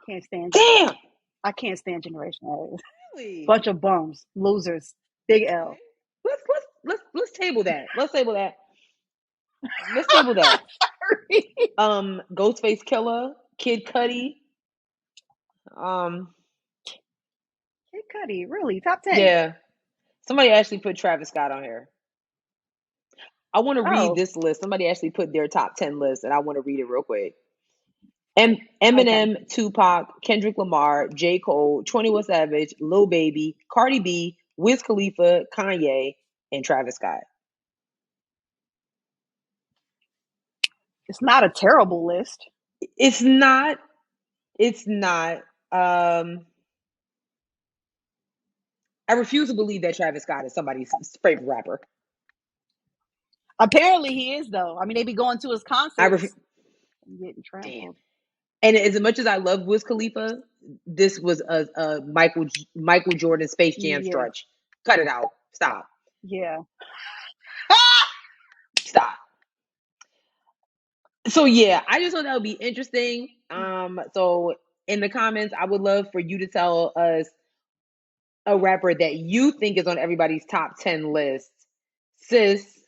Can't stand Damn. I can't stand Generation X. Really? Bunch of bums. Losers. Big L. Let's table that. Let's table that. Ghostface Killer, Kid Cudi. Kid Cudi, really? Top 10? Yeah. Somebody actually put Travis Scott on here. I want to read this list. Somebody actually put their top 10 list, and I want to read it real quick. Eminem, Tupac, Kendrick Lamar, J. Cole, 21 Savage, Lil Baby, Cardi B, Wiz Khalifa, Kanye, and Travis Scott. It's not a terrible list. It's not. I refuse to believe that Travis Scott is somebody's favorite rapper. Apparently he is, though. I mean, they be going to his concerts. Getting trampled. Damn. And as much as I love Wiz Khalifa, this was a Michael Jordan Space Jam stretch. Cut it out. Stop. Yeah. Stop. So yeah, I just thought that would be interesting. So in the comments, I would love for you to tell us a rapper that you think is on everybody's top 10 list. Sis,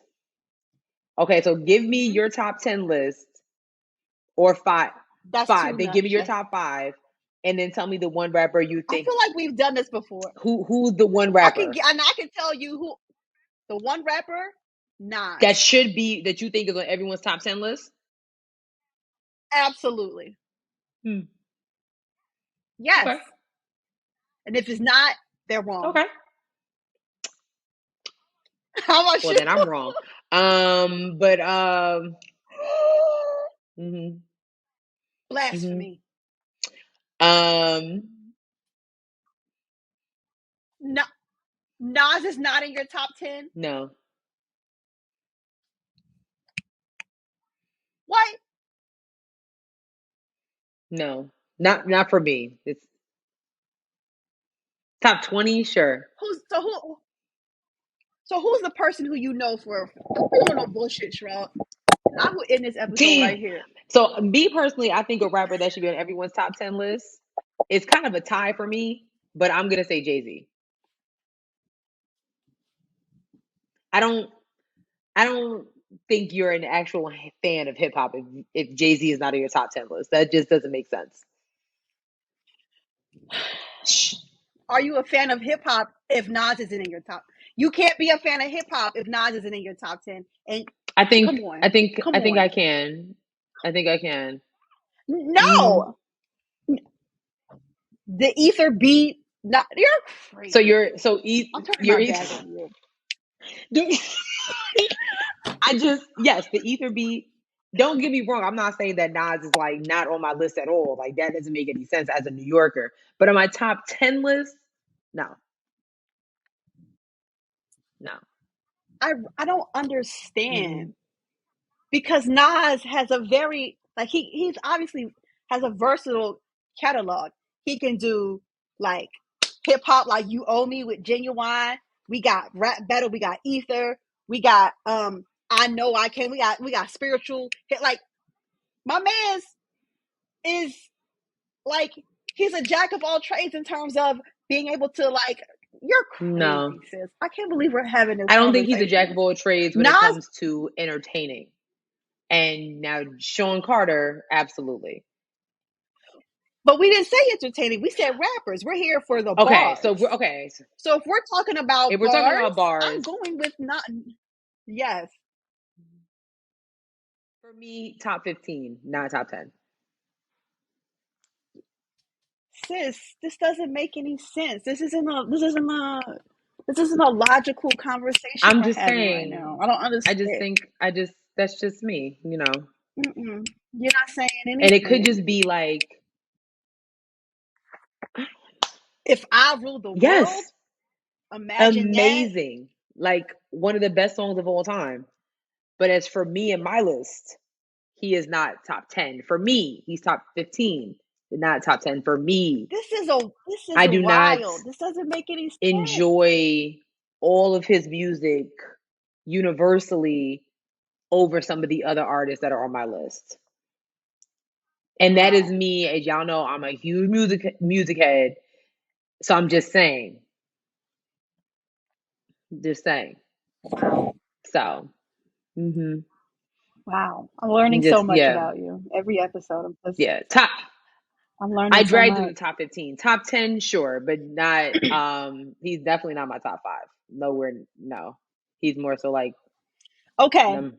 Okay, so give me your top 10 list or five. That's Five. too Then much. give me your top 5, and then tell me the one rapper you I think. feel like we've done this before. Who's the one rapper I can tell you who the one rapper. Nas. that should be that you think is on everyone's top 10 list? Absolutely. Hmm. Yes. Okay. And if it's not, they're wrong. Okay. How about Well, you? then I'm wrong. But Blasphemy. No, Nas is not in your top 10. No. What? No. Not for me. It's top 20, sure. Who's the person who you know for? Don't be doing no bullshit, Shrub. I will end this episode right here. So me personally, I think a rapper that should be on everyone's top 10 list. It's kind of a tie for me, but I'm gonna say Jay-Z. I don't think you're an actual fan of hip hop if Jay-Z is not on your top 10 list. That just doesn't make sense. Are you a fan of hip hop if Nas isn't in your top? You can't be a fan of hip hop if Nas isn't in your top 10. And I think come on. I think I can. I think I can. No. The Ether beat. Not you're crazy. I'm turning my back on you. Yes, the Ether beat. Don't get me wrong. I'm not saying that Nas is like not on my list at all. Like that doesn't make any sense as a New Yorker. But on my top 10 list, no. I don't understand because Nas has a very he's obviously has a versatile catalog. He can do like hip hop like You Owe Me with Genuine. We got Rap Battle. We got Ether. We got I Know I Can. We got spiritual hit. Like my man's is like he's a jack of all trades in terms of being able to like. You're crazy, sis. I can't believe we're having this. I don't think he's a jack of all trades when it comes to entertaining. And now Sean Carter, absolutely. But we didn't say entertaining. We said rappers. We're here for the bars. So if we're talking about bars, I'm going with not. Yes. For me, top 15, not top 10. Sis, this doesn't make any sense. This isn't a logical conversation. I'm just saying right now. I don't understand. That's just me, you know. You're not saying anything. And it could just be like, if I rule the world, imagine amazing. Like one of the best songs of all time. But as for me and my list, he is not top 10. For me, he's top 15, but not top 10 for me. This is I do wild. not This doesn't make any sense. Enjoy all of his music universally over some of the other artists that are on my list. And that is me. As y'all know, I'm a huge music head. So I'm just saying. Wow. So. Wow. I'm learning so much about you. Every episode. I'm learning I dragged so him to top 15. Top 10, sure, but not he's definitely not my top 5. No. He's more so like okay.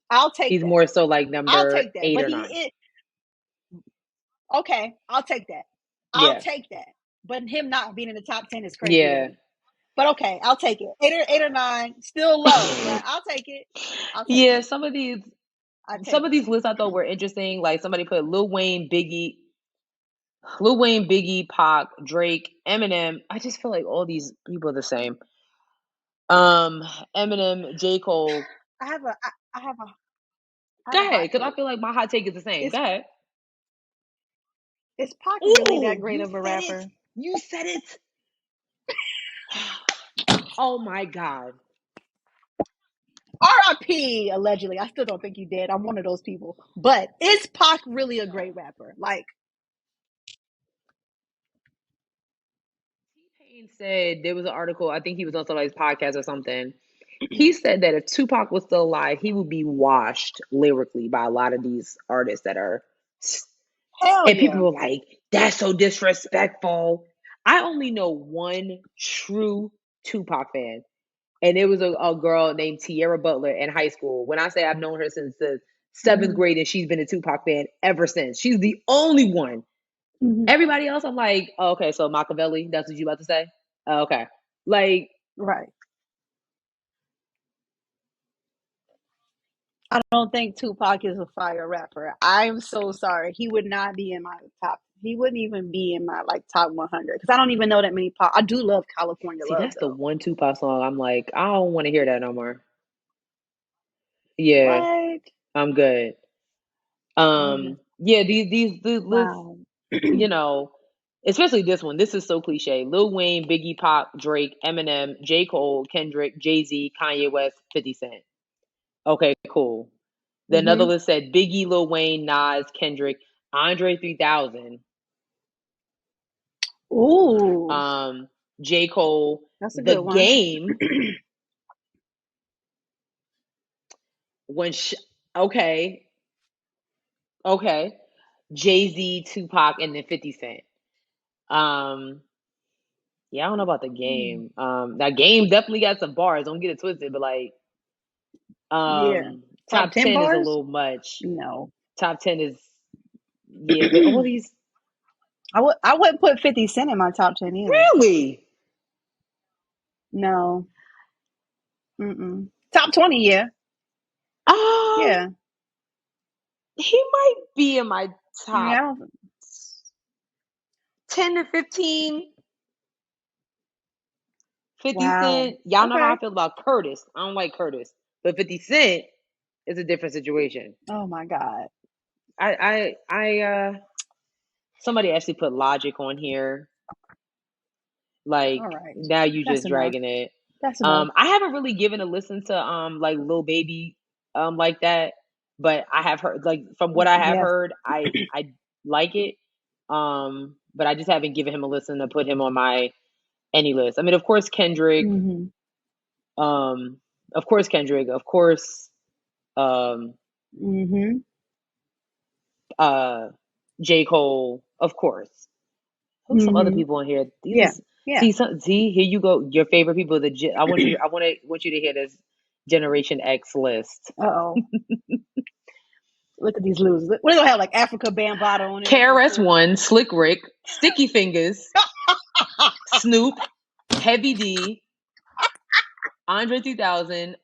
I'll take he's that. More so like number I'll take that. 8 or 9. Okay, I'll take that. I'll take that. But him not being in the top 10 is crazy. Yeah. But okay, I'll take it. 8 or 9, still low, but I'll take it. Some of these lists I thought were interesting. Like somebody put Lil Wayne, Biggie, Pac, Drake, Eminem. I just feel like all these people are the same. Eminem, J. Cole. I have a. Go ahead, because I feel like my hot take is the same. Go ahead. Is Pac really that great of a rapper? You said it. Oh my God. R.I.P. allegedly. I still don't think he did. I'm one of those people. But is Pac really a great rapper? Like T-Pain said, there was an article, I think he was on somebody's podcast or something, he said that if Tupac was still alive, he would be washed lyrically by a lot of these artists that are. Hell And yeah. people were like, "That's so disrespectful." I only know one true Tupac fan, and it was a girl named Tierra Butler in high school. When I say I've known her since the 7th grade, and she's been a Tupac fan ever since. She's the only one. Everybody else, I'm like, oh, okay, so Machiavelli, that's what you about to say? Oh, okay. Like, Right. I don't think Tupac is a fire rapper. I'm so sorry. He would not be in my top. He wouldn't even be in my like top 100 because I don't even know that many pop. I do love California see, Love that's the though. one Tupac song I'm like, I don't want to hear that no more. Yeah, What? I'm good. Yeah, these Wow. you know, especially this one. This is so cliche. Lil Wayne, Biggie, Pop, Drake, Eminem, J. Cole, Kendrick, Jay-Z, Kanye West, 50 Cent. Okay, cool. Then another list said Biggie, Lil Wayne, Nas, Kendrick, Andre 3000, Ooh, J. Cole, that's a The good one. Game. Okay, Jay-Z, Tupac, and then 50 Cent. Yeah, I don't know about The Game. That Game definitely got some bars. Don't get it twisted, but like, Yeah. Top top 10 10 is a bars? little much. No. Top 10 is, yeah, but all these, I wouldn't put 50 Cent in my top 10 either. really? No. Top 20, yeah. Yeah. He might be in my top Yeah. 10 to 15. 50 Wow. Cent. Y'all know how I Okay. feel about Curtis. I don't like Curtis. But 50 Cent is a different situation. Oh my God. Somebody actually put Logic on here. Like, All right. now you That's just enough. dragging it. That's enough. I haven't really given a listen to like Lil Baby like that, but I have heard, like, from what I have Yes. heard, I like it. But I just haven't given him a listen to put him on my any list. I mean, of course Kendrick, of course Kendrick, of course J. Cole, of course. Who's some other people in here? Yeah. Yeah. See, here you go. Your favorite people. I want you to hear this Generation X list. Uh-oh. Look at these losers. What do they have, like Africa Bambaataa on it? KRS-One, Slick Rick, Sticky Fingers, Snoop, Heavy D, Andre 3000.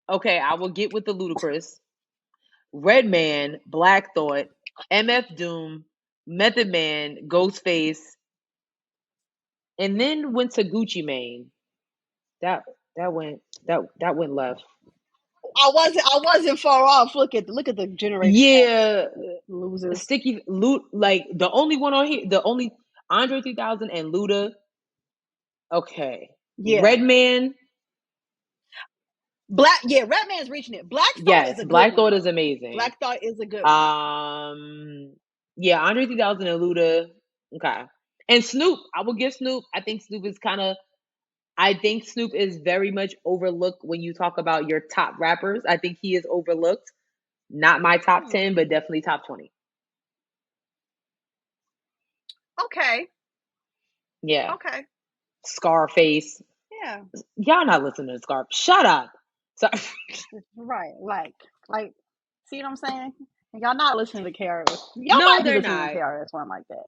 Okay, I will get with the Ludacris. Redman, Black Thought, MF Doom, Method Man, Ghostface, and then went to Gucci Mane. That went left. I wasn't far off. Look at the Generation Yeah, losers. Sticky Loot, like the only one on here, the only Andre 3000 and Luda. Okay, Yeah. Redman. Redman's reaching it. Black Thought is a good Black one. Thought is amazing. Black Thought is a good one. Yeah, Andre 3000 and Luda. Okay, and Snoop. I will give Snoop. I think Snoop is very much overlooked when you talk about your top rappers. I think he is overlooked. Not my top 10, but definitely top 20. Okay. Yeah. Okay. Scarface. Yeah. Y'all not listening to Scarface. Shut up. Sorry. Right. Like, see what I'm saying? Y'all not listening to KRS. Y'all No, might be they're listening not. to KRS One like that.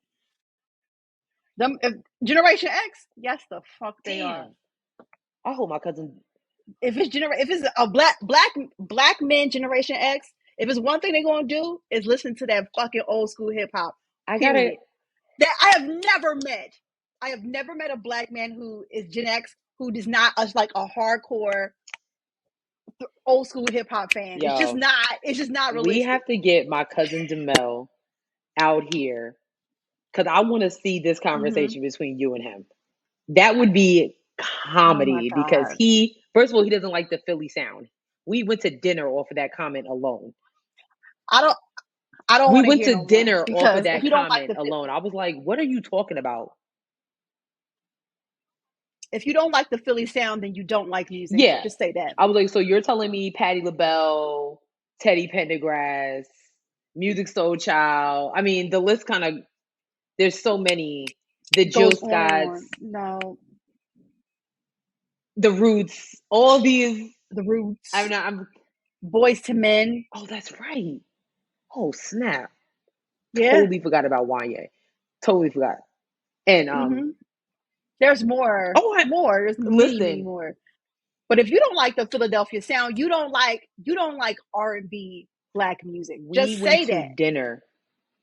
Generation X, yes, the fuck they are. I hope my cousin. If it's a black men Generation X, if it's one thing they're gonna do is listen to that fucking old school hip hop. Period. That I have never met a black man who is Gen X who is not like a hardcore old school hip hop fan. Yo, it's just not realistic. We have to get my cousin Jamel out here because I want to see this conversation between you and him. That would be comedy because first of all, he doesn't like the Philly sound. We went to dinner off of that comment alone. I don't. We went to dinner off of that comment alone. I was like, "What are you talking about?" if you don't like the Philly sound, then you don't like music. Yeah. Just say that. I was like, so you're telling me Patti LaBelle, Teddy Pendergrass, Music Soul Child. I mean, the list kind of, there's so many. The Jill Goes Scotts, on. No, the Roots, all these. the Roots. I'm Boys to Men. Oh, that's right. Oh, snap. Yeah. Totally forgot about Wanye. Totally forgot. And there's more. More. There's many more. But if you don't like the Philadelphia sound, you don't like R&B Black music. Just say that. We went to dinner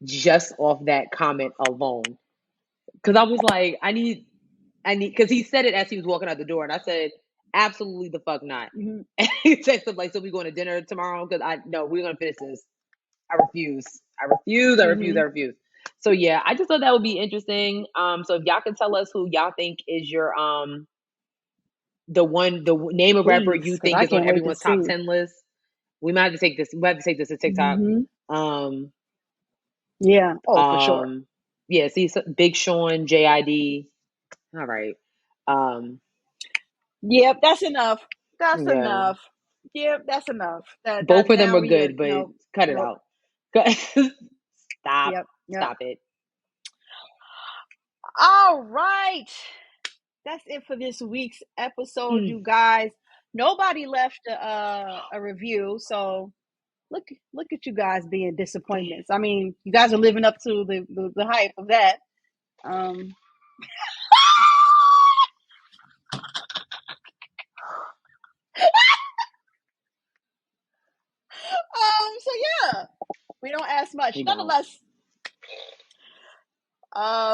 just off that comment alone. Because I was like, I need, because he said it as he was walking out the door, and I said, absolutely the fuck not. And he texted like, so we going to dinner tomorrow? Because we're gonna finish this. I refuse. So yeah, I just thought that would be interesting. So if y'all can tell us who y'all think is your the name of rapper you think is on everyone's top 10 list. We might have to take this. We have to take this to TikTok. Yeah. Oh, for sure. Yeah. See, Big Sean, JID. All right. Yep, that's enough. Enough. Yep, that's enough. Both of them are good, but cut it out. Stop. Yep. Stop it. All right. That's it for this week's episode, you guys. Nobody left a review, so look at you guys being disappointments. I mean, you guys are living up to the hype of that. So yeah, we don't ask much. Nonetheless,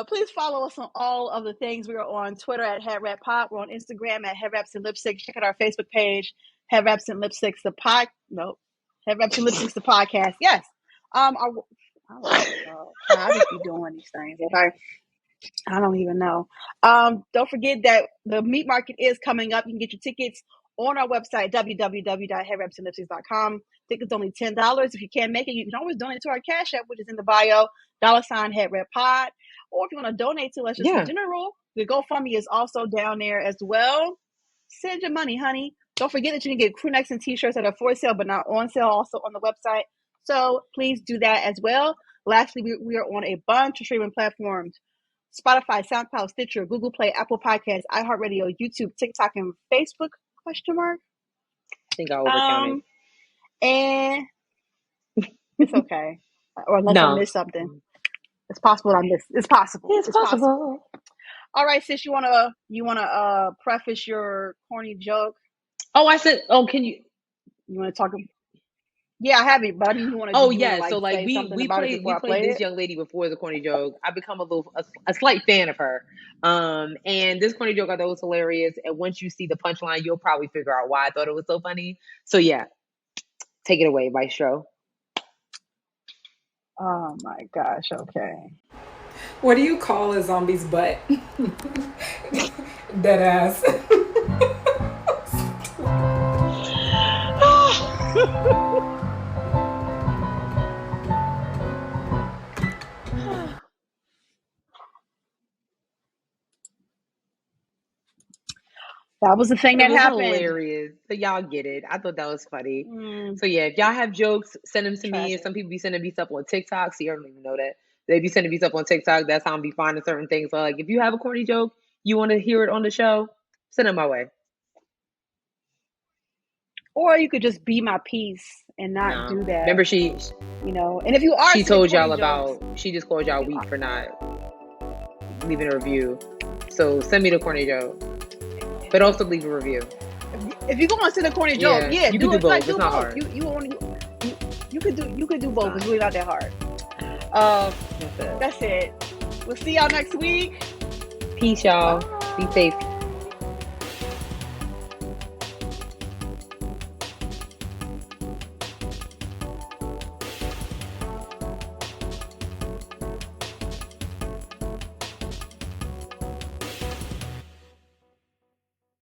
please follow us on all of the things. We are on Twitter at HeadWrappOD. We're on Instagram at Headwraps and Lipsticks. Check out our Facebook page, Headwraps and Lipsticks Headwraps and Lipsticks the podcast. Yes. I just be doing these things. Okay. I don't even know. Don't forget that the meat market is coming up. You can get your tickets on our website, www.headwrapsandlipsticks.com. Tickets only $10. If you can't make it, you can always donate to our Cash App, which is in the bio, $HeadWrappOD. Or if you want to donate to us just in general, the GoFundMe is also down there as well. Send your money, honey. Don't forget that you can get crew necks and t-shirts that are for sale but not on sale, also on the website. So please do that as well. Lastly, we are on a bunch of streaming platforms: Spotify, SoundCloud, Stitcher, Google Play, Apple Podcasts, iHeartRadio, YouTube, TikTok, and Facebook? I think I overcounted. And it's okay. Or unless I missed something. It's possible I missed. It's possible. It's possible. All right, sis, you wanna preface your corny joke? Oh, I said. Oh, can you? You want to talk? Yeah, I have it, but you want to. Oh yeah, so like we played this young lady before the corny joke. I become a slight fan of her. And this corny joke I thought was hilarious. And once you see the punchline, you'll probably figure out why I thought it was so funny. So yeah, take it away, Maestro. Oh my gosh. Okay. What do you call a zombie's butt? Dead ass. That was the thing that happened. Hilarious. So y'all get it. I thought that was funny. So yeah, if y'all have jokes, send them to me. And some people be sending me stuff on TikTok. See, I don't even know that. They be sending me stuff on TikTok. That's how I'm be finding certain things. So like, if you have a corny joke, you want to hear it on the show, send it my way. Or you could just be my piece and not do that. Remember and if you are, she told y'all she just called y'all weak for not leaving a review. So send me the corny joke. But also leave a review. If you go on to the corny joke, you can do both. It's not hard. You could do both. It's really not that hard. That's it. We'll see y'all next week. Peace, y'all. Be safe.